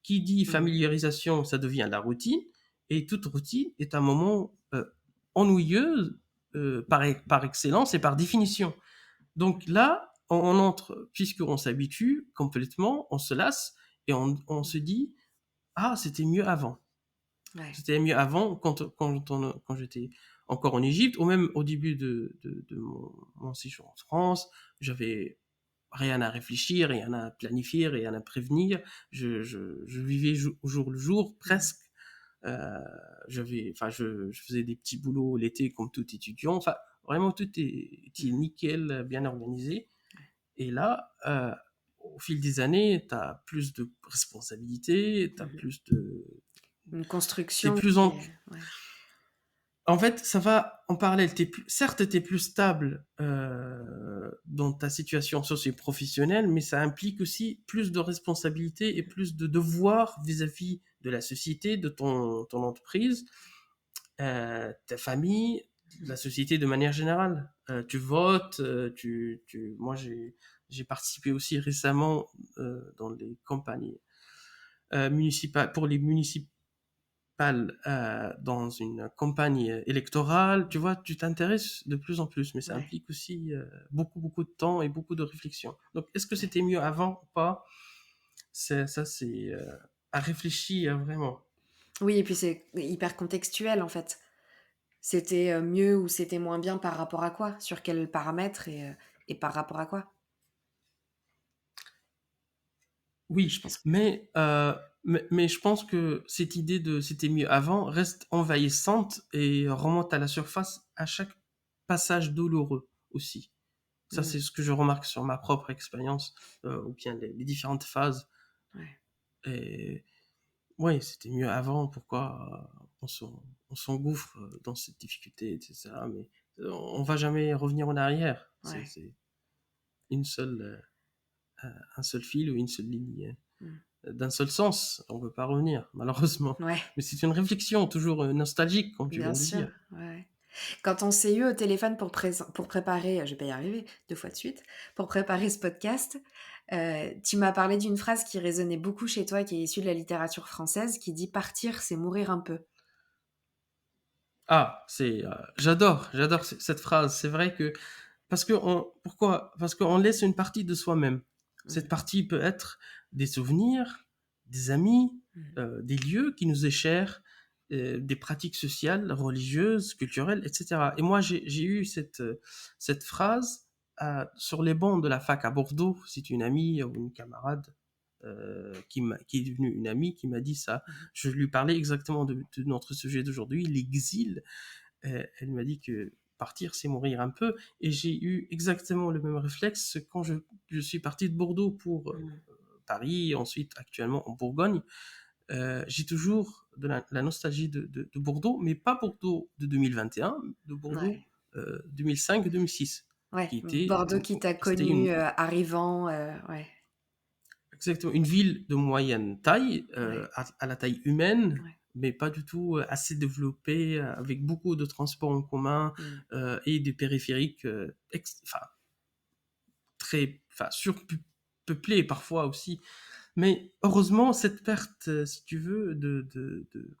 Speaker 2: Qui dit
Speaker 1: Mmh.
Speaker 2: familiarisation, ça devient la routine, et toute routine est un moment ennuyeux par excellence et par définition. Donc là, on entre, puisqu'on s'habitue complètement, on se lasse et on se dit, ah, c'était mieux avant.
Speaker 1: Ouais.
Speaker 2: C'était mieux avant quand j'étais encore en Égypte, ou même au début de mon séjour en France. J'avais rien à réfléchir, rien à planifier, rien à prévenir. Je vivais au jour le jour, presque. Je faisais des petits boulots l'été comme tout étudiant. Enfin, vraiment, tout était nickel, bien organisé. Et là, au fil des années, tu as plus de responsabilités, tu as plus de...
Speaker 1: Une
Speaker 2: T'es
Speaker 1: construction
Speaker 2: plus
Speaker 1: qui
Speaker 2: en...
Speaker 1: est... Ouais.
Speaker 2: En fait, ça va en parallèle. Certes, tu es plus stable dans ta situation socio-professionnelle, mais ça implique aussi plus de responsabilités et plus de devoirs vis-à-vis de la société, de ton entreprise, ta famille, la société de manière générale. Tu votes, moi j'ai participé aussi récemment dans les campagnes municipales, pour les municipales, dans une campagne électorale. Tu vois, tu t'intéresses de plus en plus, mais ça
Speaker 1: Ouais.
Speaker 2: implique aussi beaucoup de temps et beaucoup de réflexion. Donc, est-ce que
Speaker 1: Ouais.
Speaker 2: c'était mieux avant ou pas? C'est à réfléchir vraiment.
Speaker 1: Oui, et puis c'est hyper contextuel en fait. C'était mieux ou c'était moins bien par rapport à quoi? Sur quels paramètres et par rapport à quoi? Je
Speaker 2: Oui,
Speaker 1: pense.
Speaker 2: mais je pense que cette idée de c'était mieux avant reste envahissante et remonte à la surface à chaque passage douloureux aussi. Ça,
Speaker 1: Mm.
Speaker 2: c'est ce que je remarque sur ma propre expérience, ou bien les différentes phases.
Speaker 1: Ouais.
Speaker 2: Et ouais, c'était mieux avant, pourquoi on s'engouffre dans cette difficulté, etc. Mais on va jamais revenir en arrière.
Speaker 1: Ouais.
Speaker 2: C'est une seule, un seul fil ou une seule ligne
Speaker 1: Mm.
Speaker 2: d'un seul sens. On peut pas revenir, malheureusement.
Speaker 1: Ouais,
Speaker 2: Mais c'est une réflexion toujours nostalgique, comme tu
Speaker 1: bien
Speaker 2: viens de
Speaker 1: sûr.
Speaker 2: dire.
Speaker 1: Ouais. Quand on s'est eu au téléphone pour préparer, je vais pas y arriver 2 fois de suite, pour préparer ce podcast, tu m'as parlé d'une phrase qui résonnait beaucoup chez toi, qui est issue de la littérature française, qui dit: «Partir, c'est mourir un peu».
Speaker 2: Ah, j'adore cette phrase. C'est vrai que pourquoi? Parce qu'on laisse une partie de soi-même. Cette
Speaker 1: Mmh.
Speaker 2: partie peut être des souvenirs, des amis,
Speaker 1: Mmh.
Speaker 2: des lieux qui nous est chers, des pratiques sociales, religieuses, culturelles, etc. Et moi, j'ai eu cette phrase sur les bancs de la fac à Bordeaux. C'est une amie ou une camarade qui est devenue une amie qui m'a dit ça.
Speaker 1: Mmh.
Speaker 2: Je lui parlais exactement de notre sujet d'aujourd'hui, l'exil. Elle m'a dit que partir, c'est mourir un peu. Et j'ai eu exactement le même réflexe quand je suis parti de Bordeaux pour
Speaker 1: Mmh.
Speaker 2: Paris, ensuite actuellement en Bourgogne. J'ai toujours de la nostalgie de Bordeaux, mais pas Bordeaux de 2021, de Bordeaux
Speaker 1: Ouais.
Speaker 2: 2005-2006,
Speaker 1: Ouais,
Speaker 2: qui était,
Speaker 1: Bordeaux qui t'a
Speaker 2: c'était une,
Speaker 1: connu, arrivant, ouais.
Speaker 2: exactement, une ville de moyenne taille,
Speaker 1: Ouais.
Speaker 2: à la taille humaine,
Speaker 1: Ouais.
Speaker 2: mais pas du tout assez développée, avec beaucoup de transports en commun
Speaker 1: Mmh.
Speaker 2: et des périphériques enfin, surpeuplés parfois aussi. Mais heureusement, cette perte, si tu veux,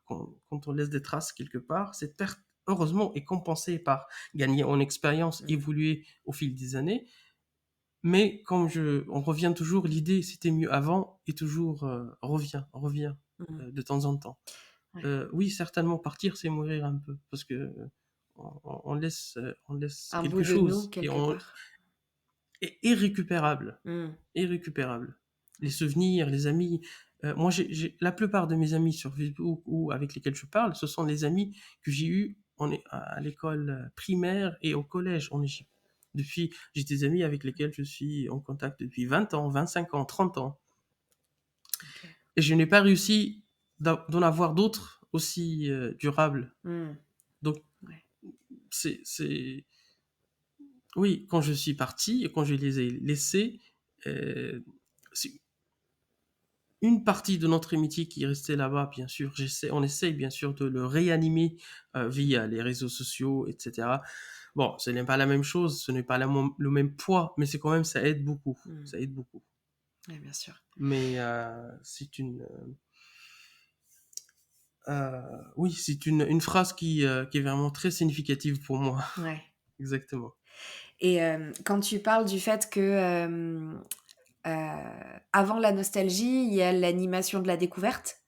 Speaker 2: quand on laisse des traces quelque part, cette perte, heureusement, est compensée par gagner en expérience,
Speaker 1: Mmh.
Speaker 2: évoluer au fil des années. Mais on revient toujours, l'idée c'était mieux avant et toujours revient
Speaker 1: Mmh.
Speaker 2: de temps en temps.
Speaker 1: Ouais.
Speaker 2: Oui, certainement partir, c'est mourir un peu parce que on laisse
Speaker 1: Un bout
Speaker 2: quelque
Speaker 1: de nous
Speaker 2: chose
Speaker 1: quelque part.
Speaker 2: et irrécupérable,
Speaker 1: Mmh.
Speaker 2: irrécupérable. Les
Speaker 1: Ouais.
Speaker 2: souvenirs, les amis. Moi, la plupart de mes amis sur Facebook ou avec lesquels je parle, ce sont les amis que j'ai eus à l'école primaire et au collège en Égypte. J'ai des amis avec lesquels je suis en contact depuis 20 ans, 25 ans, 30 ans.
Speaker 1: OK.
Speaker 2: Et je n'ai pas réussi d'en avoir d'autres aussi durables.
Speaker 1: Mmh.
Speaker 2: Donc,
Speaker 1: Ouais.
Speaker 2: c'est... Oui, quand je suis parti et quand je les ai laissés, euh, c'est une partie de notre amitié qui est restée là-bas, bien sûr. On essaye bien sûr de le réanimer via les réseaux sociaux, etc. Bon, ce n'est pas la même chose, ce n'est pas le même poids, mais c'est quand même, ça aide beaucoup.
Speaker 1: Mmh.
Speaker 2: Ça aide beaucoup.
Speaker 1: Ouais, bien sûr.
Speaker 2: Mais oui, c'est une phrase qui est vraiment très significative pour moi.
Speaker 1: Ouais.
Speaker 2: Exactement.
Speaker 1: Et quand tu parles du fait que, avant la nostalgie, il y a l'animation de la découverte,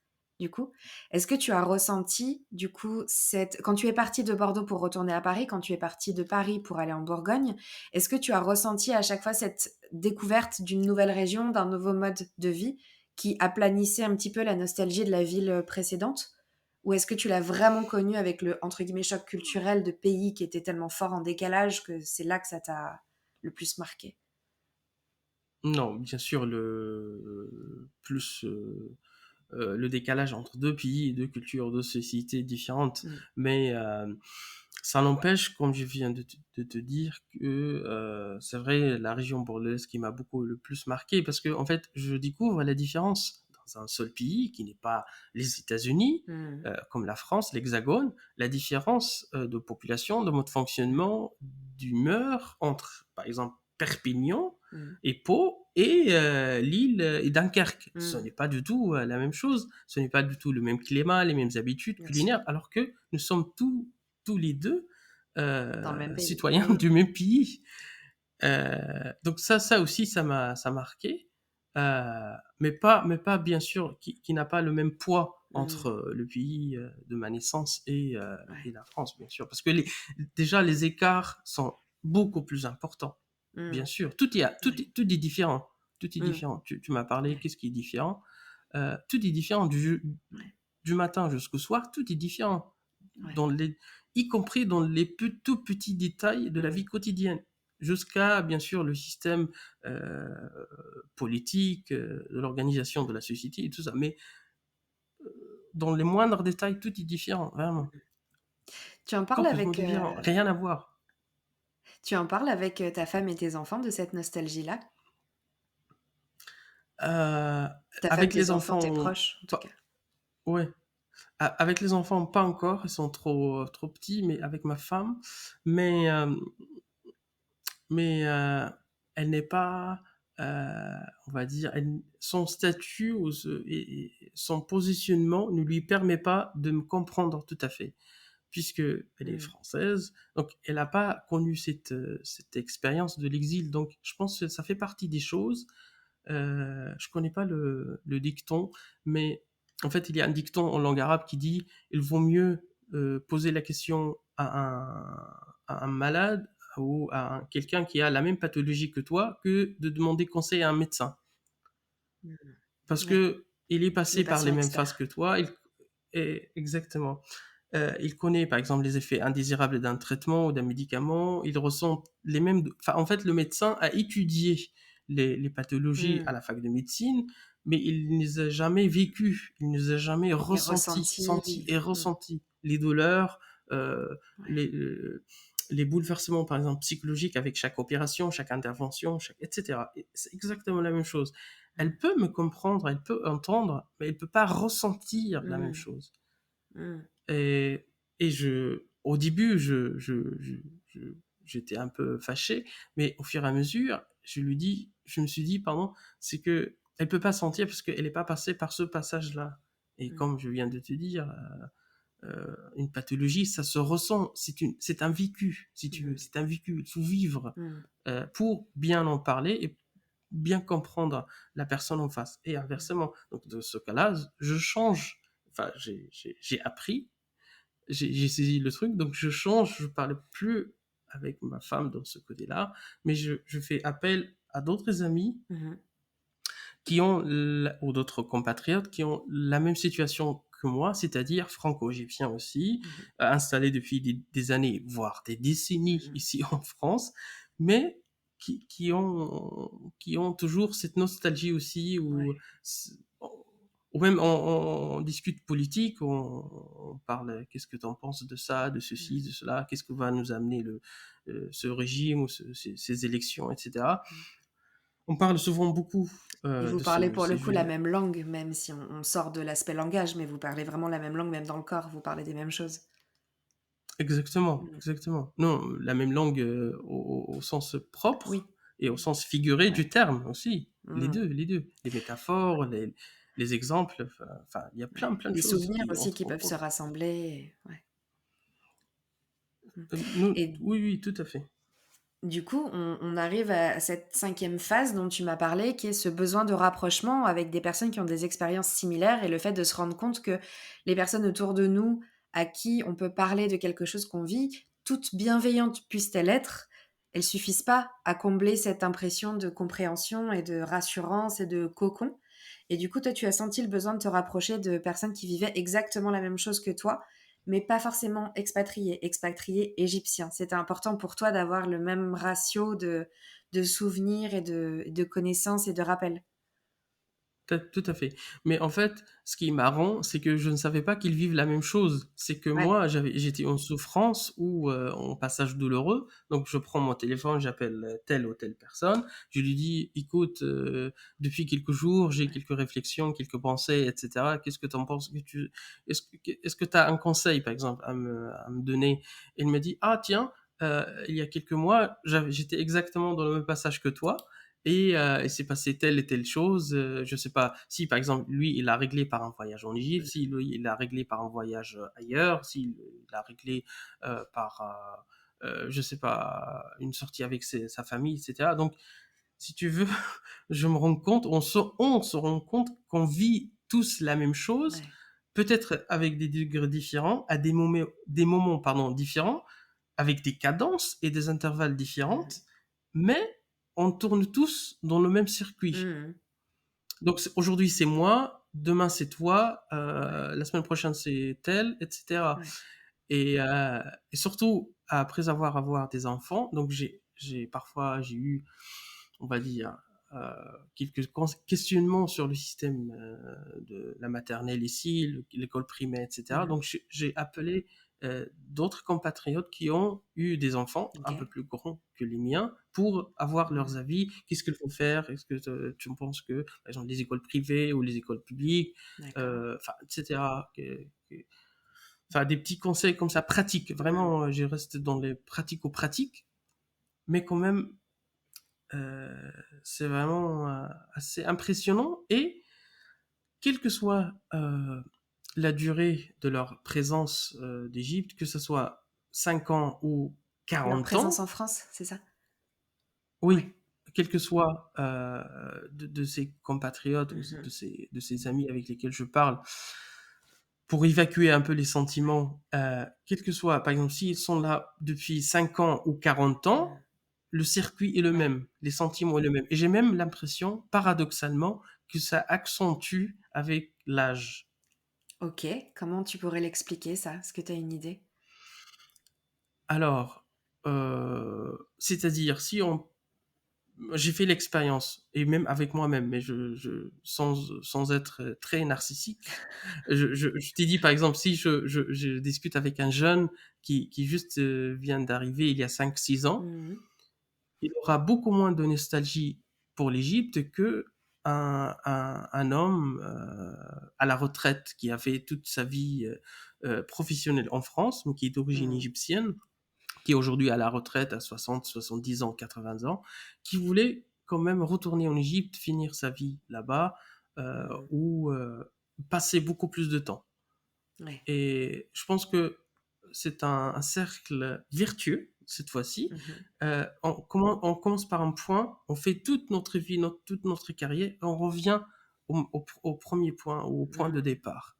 Speaker 1: du coup. Est-ce que tu as ressenti, du coup, cette quand tu es partie de Bordeaux pour retourner à Paris, quand tu es partie de Paris pour aller en Bourgogne, est-ce que tu as ressenti à chaque fois cette découverte d'une nouvelle région, d'un nouveau mode de vie qui aplanissait un petit peu la nostalgie de la ville, précédente? Ou est-ce que tu l'as vraiment connu avec le, entre guillemets, «choc culturel» de pays qui était tellement fort en décalage que c'est là que ça t'a le plus marqué?
Speaker 2: Non, bien sûr, le décalage entre deux pays, deux cultures, deux sociétés différentes,
Speaker 1: Mmh.
Speaker 2: mais ça n'empêche, comme je viens de te dire, que c'est vrai, la région bordelaise qui m'a beaucoup le plus marqué, parce que en fait, je découvre la différence dans un seul pays qui n'est pas les États-Unis,
Speaker 1: Mmh.
Speaker 2: comme la France, l'Hexagone, la différence de population, de mode de fonctionnement, d'humeur entre, par exemple, Perpignan
Speaker 1: Mmh.
Speaker 2: et Pau et Lille et Dunkerque. Ce
Speaker 1: Mmh.
Speaker 2: n'est pas du tout la même chose. Ce n'est pas du tout le même climat, les mêmes habitudes
Speaker 1: Bien sûr,
Speaker 2: culinaires, alors que nous sommes tous les deux
Speaker 1: dans le même pays.
Speaker 2: citoyens
Speaker 1: Mmh.
Speaker 2: du même pays. Donc ça aussi, ça m'a marqué. Mais pas bien sûr, qui n'a pas le même poids
Speaker 1: Mmh.
Speaker 2: entre le pays de ma naissance et
Speaker 1: Ouais.
Speaker 2: la France, bien sûr. Parce que déjà, les écarts sont beaucoup plus importants. Bien
Speaker 1: Mmh.
Speaker 2: sûr,
Speaker 1: Ouais.
Speaker 2: tout est différent. Tout est
Speaker 1: Mmh.
Speaker 2: différent. Tu m'as parlé,
Speaker 1: Ouais.
Speaker 2: qu'est-ce qui est différent? Tout est différent
Speaker 1: Ouais.
Speaker 2: du matin jusqu'au soir, tout est différent.
Speaker 1: Ouais.
Speaker 2: Y compris dans les tout petits détails de la
Speaker 1: Mmh.
Speaker 2: vie quotidienne. Jusqu'à, bien sûr, le système euh, politique, de l'organisation de la société et tout ça. Mais dans les moindres détails, tout est différent, vraiment.
Speaker 1: Tu en parles
Speaker 2: Complètement
Speaker 1: avec,
Speaker 2: différent. Rien à voir.
Speaker 1: ta femme et tes enfants de cette nostalgie-là?
Speaker 2: Euh,
Speaker 1: Ta femme,
Speaker 2: avec
Speaker 1: tes
Speaker 2: les
Speaker 1: enfants, tes
Speaker 2: enfants,
Speaker 1: proches, en tout cas?
Speaker 2: pas, ouais. Avec les enfants, pas encore, ils sont trop petits, mais avec ma femme. Mais, euh, mais elle n'est pas, on va dire, son statut et son positionnement ne lui permet pas de me comprendre tout à fait, puisque elle est
Speaker 1: Mmh.
Speaker 2: française, donc elle n'a pas connu cette expérience de l'exil. Donc je pense que ça fait partie des choses. Je connais pas le dicton, mais en fait, il y a un dicton en langue arabe qui dit il vaut mieux poser la question à un malade ou à quelqu'un qui a la même pathologie que toi que de demander conseil à un médecin.
Speaker 1: Mmh.
Speaker 2: Parce
Speaker 1: Ouais.
Speaker 2: que il est
Speaker 1: Le
Speaker 2: passé par les
Speaker 1: patient
Speaker 2: mêmes phases
Speaker 1: expert.
Speaker 2: que toi. Exactement. Il connaît par exemple les effets indésirables d'un traitement ou d'un médicament. Il ressent les mêmes. Enfin, en fait, le médecin a étudié les pathologies à
Speaker 1: Mmh.
Speaker 2: la fac de médecine, mais il ne les a jamais vécues. Il ne les a jamais
Speaker 1: Les
Speaker 2: ressenties, senties
Speaker 1: ressentis.
Speaker 2: et
Speaker 1: Mmh.
Speaker 2: ressenties. Les douleurs, euh,
Speaker 1: Ouais.
Speaker 2: les, euh, les bouleversements par exemple psychologiques avec chaque opération, chaque intervention, etc. Et c'est exactement la même chose.
Speaker 1: Mmh.
Speaker 2: Elle peut me comprendre, elle peut entendre, mais elle peut pas ressentir la même
Speaker 1: Mmh.
Speaker 2: chose.
Speaker 1: Mmh.
Speaker 2: Et, au début, je- j'étais un peu fâché, mais au fur et à mesure, je me suis dit, pardon, c'est que elle peut pas sentir parce qu'elle n'est pas passée par ce passage-là. Et
Speaker 1: Mmh.
Speaker 2: comme je viens de te dire, une pathologie, ça se ressent, c'est un vécu, si tu veux,
Speaker 1: Mmh.
Speaker 2: c'est un vécu, il faut vivre
Speaker 1: Mmh.
Speaker 2: pour bien en parler et bien comprendre la personne en face. Et
Speaker 1: Mmh.
Speaker 2: inversement, donc de ce cas-là, je change. Enfin, j'ai appris, j'ai saisi le truc, donc je change, je parle plus avec ma femme dans ce côté-là, mais je fais appel à d'autres amis
Speaker 1: Mmh.
Speaker 2: ou d'autres compatriotes qui ont la même situation que moi, c'est-à-dire franco-égyptiens aussi,
Speaker 1: Mmh.
Speaker 2: installés depuis des années, voire des décennies
Speaker 1: Mmh.
Speaker 2: ici en France, mais qui ont toujours cette nostalgie aussi,
Speaker 1: Ouais.
Speaker 2: ou même on discute politique, on parle, qu'est-ce que tu en penses de ça, de ceci,
Speaker 1: Mmh.
Speaker 2: de cela, qu'est-ce que va nous amener ce régime ou ces élections, etc.
Speaker 1: Mmh.
Speaker 2: On parle souvent beaucoup
Speaker 1: Et vous
Speaker 2: de
Speaker 1: parlez pour le
Speaker 2: ces
Speaker 1: coup la
Speaker 2: jeux.
Speaker 1: même langue, même si on sort de l'aspect langage, mais vous parlez vraiment la même langue, même dans le corps, vous parlez des mêmes choses.
Speaker 2: Exactement,
Speaker 1: Mmh.
Speaker 2: exactement. Non, la même langue au sens propre
Speaker 1: Oui.
Speaker 2: et au sens figuré
Speaker 1: Ouais.
Speaker 2: du terme aussi. Les
Speaker 1: Mmh.
Speaker 2: deux, les deux. Les métaphores, les exemples, enfin, il y a
Speaker 1: Ouais.
Speaker 2: plein de
Speaker 1: Les
Speaker 2: choses
Speaker 1: souvenirs
Speaker 2: qui
Speaker 1: aussi qui
Speaker 2: entrent en
Speaker 1: peuvent se
Speaker 2: compte.
Speaker 1: rassembler. Ouais. Mmh.
Speaker 2: Nous,
Speaker 1: Et
Speaker 2: oui, oui, tout à fait.
Speaker 1: Du coup, on arrive à cette 5e phase dont tu m'as parlé, qui est ce besoin de rapprochement avec des personnes qui ont des expériences similaires et le fait de se rendre compte que les personnes autour de nous, à qui on peut parler de quelque chose qu'on vit, toutes bienveillantes puissent-elles être, elles suffisent pas à combler cette impression de compréhension et de rassurance et de cocon. Et du coup, toi, tu as senti le besoin de te rapprocher de personnes qui vivaient exactement la même chose que toi, mais pas forcément expatriés égyptiens. C'était important pour toi d'avoir le même ratio de souvenirs et de connaissances et de rappels.
Speaker 2: Tout à fait. Mais en fait, ce qui est marrant, c'est que je ne savais pas qu'ils vivent la même chose. C'est que
Speaker 1: Ouais.
Speaker 2: moi, j'étais en souffrance ou en passage douloureux. Donc, je prends mon téléphone, j'appelle telle ou telle personne. Je lui dis, écoute, depuis quelques jours, j'ai quelques réflexions, quelques pensées, etc. Qu'est-ce que tu en penses? Est-ce que tu as un conseil, par exemple, à me donner? Et il me dit, ah tiens, il y a quelques mois, j'étais exactement dans le même passage que toi. Et il s'est passé telle et telle chose. Je sais pas si, par exemple, lui, il a réglé par un voyage en Égypte, si lui, il a réglé par un voyage ailleurs, si il a réglé par, je sais pas, une sortie avec sa famille, etc. Donc, si tu veux, je me rends compte, on se rend compte qu'on vit tous la même chose,
Speaker 1: Ouais.
Speaker 2: peut-être avec des degrés différents, à pardon, différents, avec des cadences et des intervalles différentes,
Speaker 1: Mhm.
Speaker 2: mais on tourne tous dans le même circuit.
Speaker 1: Mhm.
Speaker 2: Donc aujourd'hui c'est moi, demain c'est toi,
Speaker 1: Ouais.
Speaker 2: la semaine prochaine c'est tel, etc.
Speaker 1: Ouais.
Speaker 2: Et surtout après avoir des enfants, donc j'ai eu, on va dire, euh, quelques questionnements sur le système de la maternelle ici, l'école primaire, etc.
Speaker 1: Mhm.
Speaker 2: Donc j'ai appelé d'autres compatriotes qui ont eu des enfants
Speaker 1: Ok.
Speaker 2: un peu plus grands que les miens pour avoir leurs
Speaker 1: Mhm.
Speaker 2: avis. Qu'est-ce qu'il faut faire? Est-ce que tu penses que, par exemple, les écoles privées ou les écoles publiques,
Speaker 1: D'accord.
Speaker 2: enfin, etc. Enfin, des petits conseils comme ça, pratiques.
Speaker 1: Mhm.
Speaker 2: Vraiment, je reste dans les pratico-pratiques, mais quand même, c'est vraiment assez impressionnant. Et quelle que soit la durée de leur présence d'Égypte, que ce soit 5 ans ou
Speaker 1: Leur
Speaker 2: 40
Speaker 1: présence
Speaker 2: ans,
Speaker 1: en France, c'est ça? Ouais.
Speaker 2: oui, quel que soit de ses compatriotes ou
Speaker 1: Mhm.
Speaker 2: de ses amis avec lesquels je parle, pour évacuer un peu les sentiments, quel que soit, par exemple, s'ils sont là depuis 5 ans ou 40 ans,
Speaker 1: Mhm.
Speaker 2: le circuit est le
Speaker 1: Ouais.
Speaker 2: même, les sentiments est le même. Et j'ai même l'impression, paradoxalement, que ça accentue avec l'âge.
Speaker 1: Ok. Comment tu pourrais l'expliquer, ça? Est-ce que tu as une idée?
Speaker 2: Alors, c'est-à-dire, si on j'ai fait l'expérience, et même avec moi-même, mais sans être très narcissique. Je t'ai dit, par exemple, si je discute avec un jeune qui juste vient d'arriver il y a 5 6 ans,
Speaker 1: Mhm.
Speaker 2: il aura beaucoup moins de nostalgie pour l'Égypte que un homme à la retraite qui a fait toute sa vie professionnelle en France, mais qui est d'origine
Speaker 1: Mhm.
Speaker 2: égyptienne, qui est aujourd'hui à la retraite à 60, 70 ans, 80 ans, qui voulait quand même retourner en Égypte, finir sa vie là-bas,
Speaker 1: Mhm.
Speaker 2: ou passer beaucoup plus de temps.
Speaker 1: Ouais.
Speaker 2: Et je pense que c'est un cercle vertueux, cette fois-ci.
Speaker 1: Mhm.
Speaker 2: On commence par un point, on fait toute notre vie, toute notre carrière, et on revient au premier point, au point de
Speaker 1: Mhm.
Speaker 2: départ.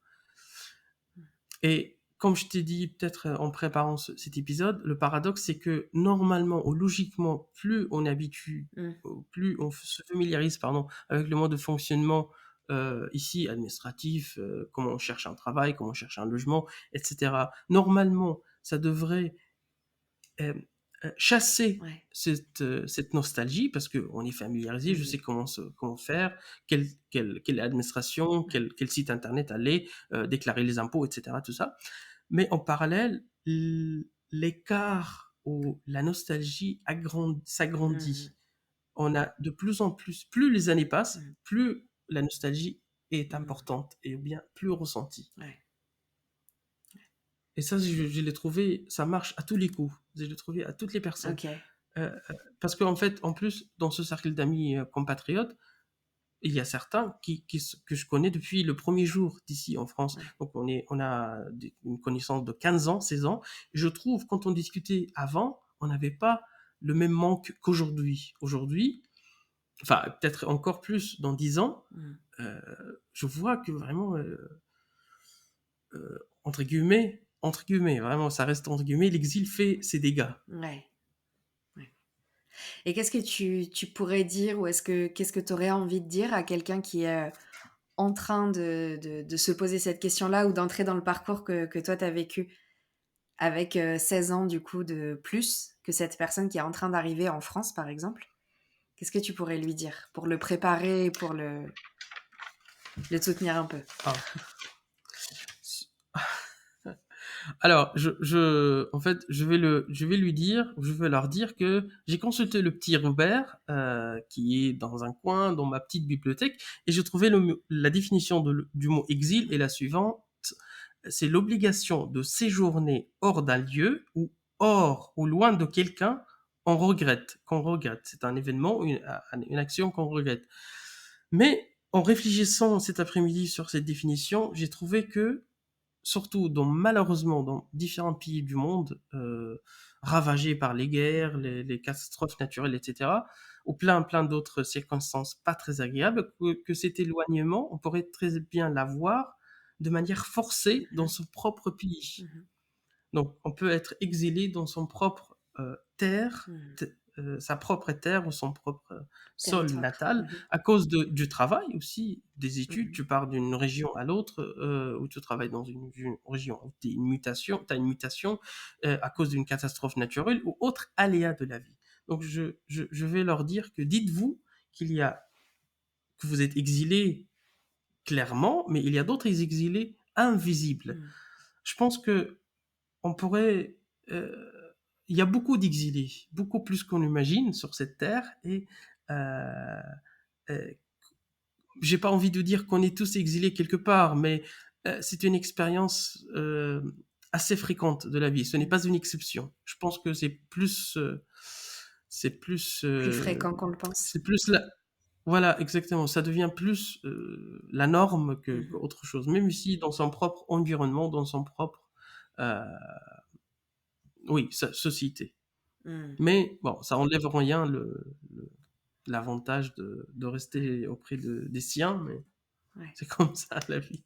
Speaker 2: Et comme je t'ai dit peut-être en préparant cet épisode, le paradoxe c'est que normalement ou logiquement, plus on habitue,
Speaker 1: Mhm.
Speaker 2: plus on se familiarise pardon, avec le mode de fonctionnement ici administratif, comment on cherche un travail, comment on cherche un logement, etc. Normalement, ça devrait euh, chasser
Speaker 1: Ouais.
Speaker 2: cette nostalgie parce qu'on est familiarisé, je sais
Speaker 1: Mhm.
Speaker 2: comment faire, quelle administration,
Speaker 1: Ouais.
Speaker 2: quel site internet aller, déclarer les impôts, etc. Tout ça. Mais en parallèle, l'écart ou la nostalgie s'agrandit.
Speaker 1: Mhm.
Speaker 2: On a de plus en plus les années passent,
Speaker 1: Mhm.
Speaker 2: plus la nostalgie est
Speaker 1: Mhm.
Speaker 2: importante et bien plus ressentie.
Speaker 1: Ouais.
Speaker 2: Et ça, je l'ai trouvé, ça marche à tous les coups. Je l'ai trouvé à toutes les personnes.
Speaker 1: Ok.
Speaker 2: Parce qu'en fait, en plus, dans ce cercle d'amis compatriotes, il y a certains que je connais depuis le premier jour d'ici en France.
Speaker 1: Ouais.
Speaker 2: Donc on a une connaissance de 15 ans, 16 ans. Je trouve, quand on discutait avant, on n'avait pas le même manque qu'aujourd'hui. Aujourd'hui, enfin peut-être encore plus dans 10 ans, je vois que vraiment, entre guillemets, vraiment, ça reste entre guillemets, l'exil fait ses dégâts.
Speaker 1: Ouais. Et qu'est-ce que tu pourrais dire ou qu'est-ce que tu aurais envie de dire à quelqu'un qui est en train de se poser cette question-là ou d'entrer dans le parcours que toi tu as vécu avec 16 ans du coup de plus que cette personne qui est en train d'arriver en France par exemple? Qu'est-ce que tu pourrais lui dire pour le préparer, pour le soutenir un peu?
Speaker 2: Ah. Alors, en fait, je vais leur dire que j'ai consulté le petit Robert, qui est dans un coin, dans ma petite bibliothèque, et j'ai trouvé la définition du mot exil est la suivante. C'est l'obligation de séjourner hors d'un lieu ou hors ou loin de quelqu'un qu'on regrette. C'est un événement, une action qu'on regrette. Mais en réfléchissant cet après-midi sur cette définition, j'ai trouvé que surtout malheureusement dans différents pays du monde ravagés par les guerres, les catastrophes naturelles, etc., ou plein d'autres circonstances pas très agréables, que cet éloignement, on pourrait très bien l'avoir de manière forcée dans son propre pays.
Speaker 1: Mmh.
Speaker 2: Donc, on peut être exilé dans son propre terre,
Speaker 1: Mmh.
Speaker 2: sa propre terre ou son propre sol
Speaker 1: Territoire.
Speaker 2: natal,
Speaker 1: Mmh.
Speaker 2: à cause du travail aussi, des études.
Speaker 1: Mmh.
Speaker 2: Tu pars d'une région à l'autre, ou tu travailles dans une région où t'as une mutation à cause d'une catastrophe naturelle ou autre aléa de la vie. Donc, je vais leur dire que dites-vous que vous êtes exilé clairement, mais il y a d'autres exilés invisibles.
Speaker 1: Mmh.
Speaker 2: Je pense que on pourrait. Il y a beaucoup d'exilés, beaucoup plus qu'on imagine sur cette terre, et euh, euh, j'ai pas envie de dire qu'on est tous exilés quelque part, mais c'est une expérience assez fréquente de la vie. Ce n'est pas une exception. Je pense que c'est plus,
Speaker 1: Plus fréquent qu'on le pense.
Speaker 2: c'est plus la, voilà, exactement. Ça devient plus la norme
Speaker 1: Mmh.
Speaker 2: qu'autre chose. Même ici, dans son propre environnement, dans son propre, euh, oui, société.
Speaker 1: Mmh.
Speaker 2: Mais bon, ça enlève rien l'avantage de rester auprès des siens, mais
Speaker 1: Ouais.
Speaker 2: c'est comme ça la vie.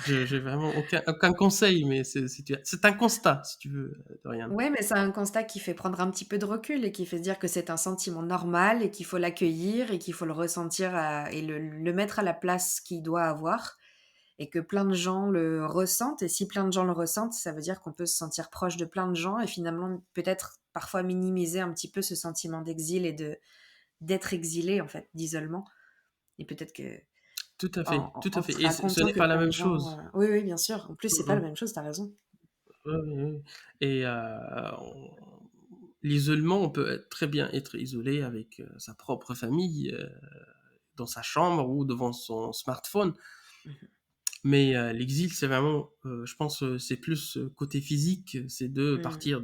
Speaker 2: J'ai vraiment aucun conseil, mais c'est un constat, si tu veux, de rien.
Speaker 1: Ouais, mais c'est un constat qui fait prendre un petit peu de recul et qui fait se dire que c'est un sentiment normal et qu'il faut l'accueillir et qu'il faut le ressentir et le mettre à la place qu'il doit avoir et que plein de gens le ressentent. Et si plein de gens le ressentent, ça veut dire qu'on peut se sentir proche de plein de gens et finalement peut-être parfois minimiser un petit peu ce sentiment d'exil et d'être exilé en fait, d'isolement. Et peut-être que
Speaker 2: Tout à
Speaker 1: en,
Speaker 2: fait,
Speaker 1: en-
Speaker 2: tout à
Speaker 1: en
Speaker 2: fait.
Speaker 1: te
Speaker 2: Et ce
Speaker 1: racontant
Speaker 2: n'est
Speaker 1: que
Speaker 2: pas la
Speaker 1: plein
Speaker 2: même
Speaker 1: de gens...
Speaker 2: chose.
Speaker 1: Oui, oui, bien sûr. En plus, c'est pas la
Speaker 2: Mhm.
Speaker 1: même chose, t'as raison.
Speaker 2: Ouais, ouais, ouais. Et l'isolement, on peut très bien être isolé avec sa propre famille, dans sa chambre ou devant son smartphone.
Speaker 1: Mhm.
Speaker 2: Mais l'exil, c'est vraiment, je pense, c'est plus côté physique, c'est de
Speaker 1: Mm.
Speaker 2: partir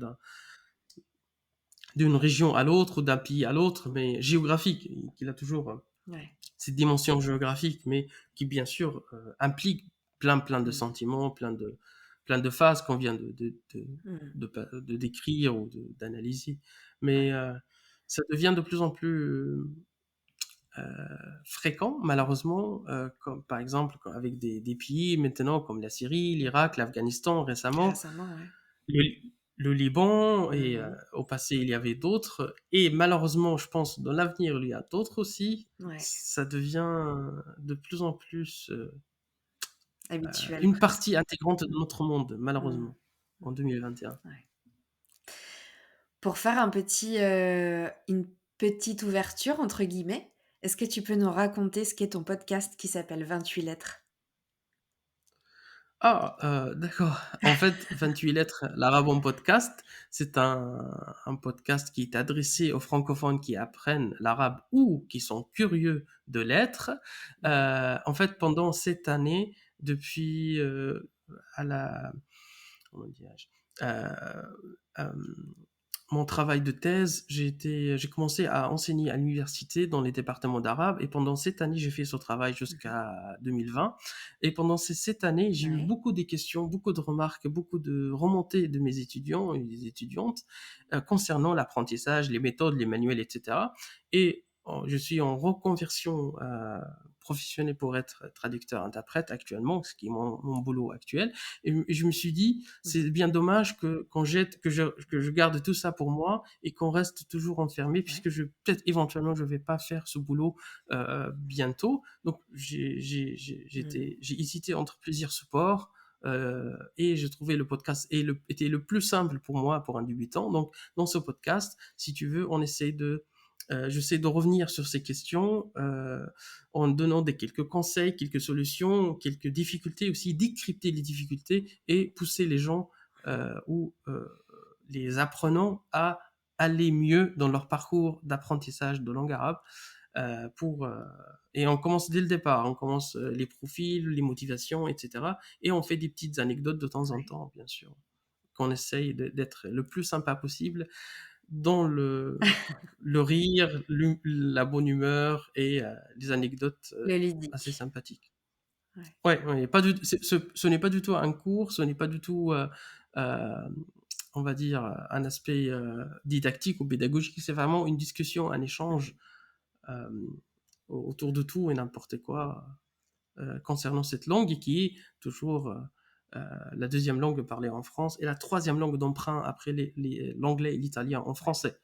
Speaker 2: d'une région à l'autre ou d'un pays à l'autre, mais géographique, qu'il a toujours
Speaker 1: Ouais.
Speaker 2: cette dimension géographique, mais qui bien sûr implique plein de
Speaker 1: Mm.
Speaker 2: sentiments, plein de phases qu'on vient
Speaker 1: Mm.
Speaker 2: de décrire ou d'analyser. Mais
Speaker 1: Ouais.
Speaker 2: ça devient de plus en plus fréquent, malheureusement, comme par exemple avec des pays maintenant comme la Syrie, l'Irak, l'Afghanistan récemment,
Speaker 1: Récemment, ouais.
Speaker 2: le, le Liban, et
Speaker 1: Mhm.
Speaker 2: au passé il y avait d'autres, et malheureusement je pense dans l'avenir il y a d'autres aussi.
Speaker 1: Ouais.
Speaker 2: Ça devient de plus en plus
Speaker 1: Habituel
Speaker 2: une
Speaker 1: presque.
Speaker 2: partie intégrante de notre monde,
Speaker 1: Mm.
Speaker 2: malheureusement, en 2021.
Speaker 1: Ouais. Pour faire une petite ouverture, entre guillemets, est-ce que tu peux nous raconter ce qu'est ton podcast qui s'appelle 28 lettres?
Speaker 2: Ah, d'accord. En fait, 28 lettres, l'arabe en podcast, c'est un podcast qui est adressé aux francophones qui apprennent l'arabe ou qui sont curieux de lettres.
Speaker 1: Mhm.
Speaker 2: En fait, pendant cette année, depuis à la, comment dirais-je, euh, mon travail de thèse, j'ai commencé à enseigner à l'université dans les départements d'arabe et pendant 7 années, j'ai fait ce travail jusqu'à 2020. Et pendant ces 7 années, j'ai eu
Speaker 1: Ouais.
Speaker 2: beaucoup de questions, beaucoup de remarques, beaucoup de remontées de mes étudiants et des étudiantes concernant l'apprentissage, les méthodes, les manuels, etc. Et je suis en reconversion professionnelle pour être traducteur-interprète actuellement, ce qui est mon boulot actuel. Et je me suis dit, c'est bien dommage que je garde tout ça pour moi et qu'on reste toujours enfermé,
Speaker 1: Ouais.
Speaker 2: puisque peut-être éventuellement je vais pas faire ce boulot bientôt. Donc j'ai hésité entre plusieurs supports. Et j'ai trouvé le podcast était le plus simple pour moi, pour un débutant. Donc, dans ce podcast, si tu veux, j'essaie de revenir sur ces questions en donnant quelques conseils, quelques solutions, quelques difficultés aussi, décrypter les difficultés et pousser les gens ou les apprenants à aller mieux dans leur parcours d'apprentissage de langue arabe. Et on commence dès le départ, on commence les profils, les motivations, etc. Et on fait des petites anecdotes de temps en
Speaker 1: Ouais.
Speaker 2: temps, bien sûr, qu'on essaye d'être le plus sympa possible dans le rire, la bonne humeur et les anecdotes
Speaker 1: Le
Speaker 2: assez
Speaker 1: ludique.
Speaker 2: sympathiques.
Speaker 1: Ouais.
Speaker 2: Ouais, pas du, ce n'est pas du tout un cours, ce n'est pas du tout, euh, on va dire, un aspect didactique ou pédagogique, c'est vraiment une discussion, un échange euh, autour de tout et n'importe quoi concernant cette langue qui est toujours la deuxième langue parlée en France et la troisième langue d'emprunt après l'anglais et l'italien en français.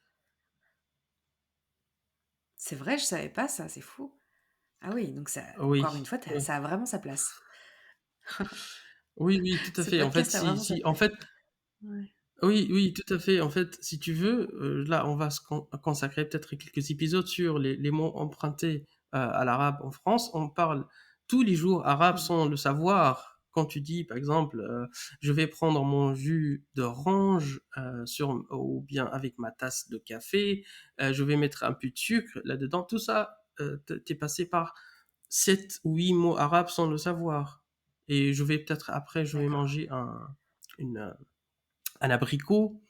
Speaker 1: C'est vrai, je savais pas ça, c'est fou. Ah oui, donc ça, encore une
Speaker 2: Oui,
Speaker 1: fois,
Speaker 2: oui.
Speaker 1: ça a vraiment sa place.
Speaker 2: Oui, oui, tout à
Speaker 1: Ce
Speaker 2: fait. En fait,
Speaker 1: podcast a vraiment sa
Speaker 2: en
Speaker 1: place.
Speaker 2: fait,
Speaker 1: Ouais.
Speaker 2: oui, oui, tout à fait. En fait, si tu veux, là, on va se consacrer peut-être quelques épisodes sur les mots empruntés à l'arabe en France. On parle tous les jours arabe
Speaker 1: Mhm.
Speaker 2: sans le savoir. Quand tu dis, par exemple, je vais prendre mon jus d'orange ou bien avec ma tasse de café, je vais mettre un peu de sucre là-dedans. Tout ça, t'es passé par 7 ou 8 mots arabes sans le savoir. Et je vais
Speaker 1: D'accord.
Speaker 2: manger une, un abricot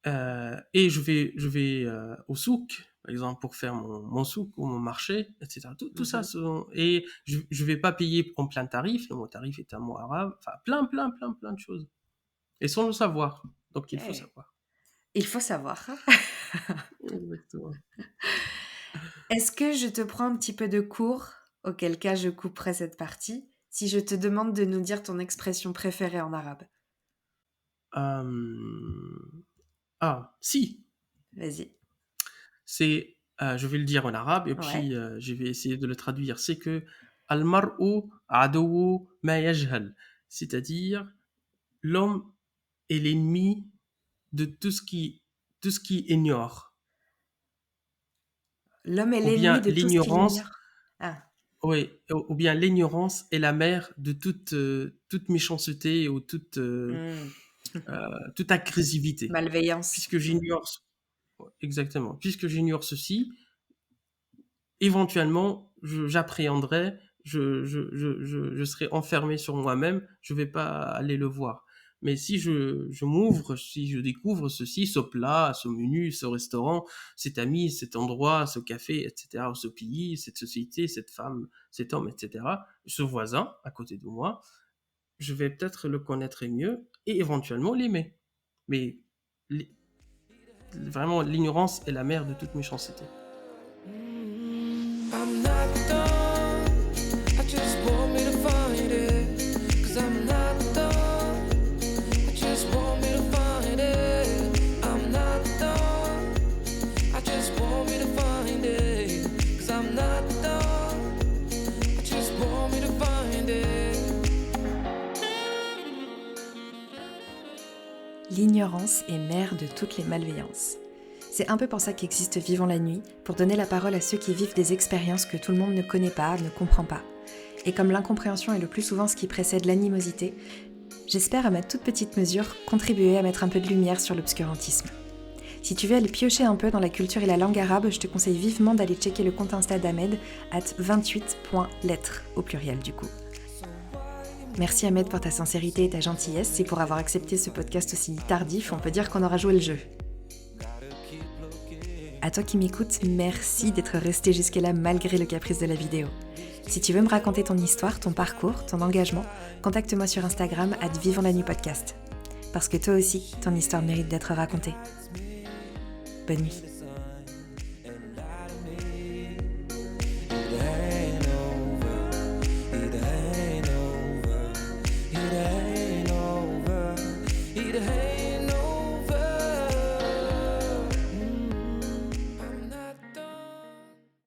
Speaker 2: et je vais au souk, par exemple, pour faire mon souk ou mon marché, etc. Tout ça,
Speaker 1: Mhm.
Speaker 2: et je vais pas payer en plein tarif, le mot tarif est un mot arabe, enfin plein de choses. Et sans le savoir, donc il faut
Speaker 1: Ok.
Speaker 2: savoir.
Speaker 1: Il faut savoir.
Speaker 2: Exactement.
Speaker 1: Est-ce que je te prends un petit peu de cours, auquel cas je couperai cette partie, si je te demande de nous dire ton expression préférée en arabe?
Speaker 2: Si,
Speaker 1: Vas-y.
Speaker 2: je vais le dire en arabe et
Speaker 1: Ouais.
Speaker 2: puis je vais essayer de le traduire. C'est que Al-mar'u adowu ma yajhal, c'est-à-dire l'homme est l'ennemi de tout ce qui ignore.
Speaker 1: L'homme est
Speaker 2: Ou
Speaker 1: l'ennemi
Speaker 2: bien
Speaker 1: de tout ce qu'il
Speaker 2: l'ignorance,
Speaker 1: ignore. Ah,
Speaker 2: oui, ou bien l'ignorance est la mère de toute méchanceté ou
Speaker 1: hmm.
Speaker 2: toute agressivité.
Speaker 1: Malveillance.
Speaker 2: Puisque j'ignore, exactement, puisque j'ignore ceci, éventuellement, j'appréhenderai, je serai enfermé sur moi-même, je vais pas aller le voir. Mais si je m'ouvre, si je découvre ceci, ce plat, ce menu, ce restaurant, cet ami, cet endroit, ce café, etc., ce pays, cette société, cette femme, cet homme, etc., ce voisin à côté de moi, je vais peut-être le connaître mieux et éventuellement l'aimer. Mais li- vraiment, l'ignorance est la mère de toute méchanceté.
Speaker 3: I'm not done. I just want me to find it. 'Cause I'm not done. I just want me to find it. I'm not done. I just want me to find it. 'Cause I'm not done. I just want me to find it.
Speaker 1: L'ignorance est mère de toutes les malveillances. C'est un peu pour ça qu'existe Vivons la nuit, pour donner la parole à ceux qui vivent des expériences que tout le monde ne connaît pas, ne comprend pas. Et comme l'incompréhension est le plus souvent ce qui précède l'animosité, j'espère à ma toute petite mesure contribuer à mettre un peu de lumière sur l'obscurantisme. Si tu veux aller piocher un peu dans la culture et la langue arabe, je te conseille vivement d'aller checker le compte Insta d'Ahmed, @28.lettres, au pluriel du coup. Merci Ahmed pour ta sincérité et ta gentillesse et pour avoir accepté ce podcast aussi tardif, on peut dire qu'on aura joué le jeu. À toi qui m'écoutes, merci d'être resté jusque-là malgré le caprice de la vidéo. Si tu veux me raconter ton histoire, ton parcours, ton engagement, contacte-moi sur Instagram @vivonslannuitpodcast. Parce que toi aussi, ton histoire mérite d'être racontée. Bonne nuit.
Speaker 3: It ain't over.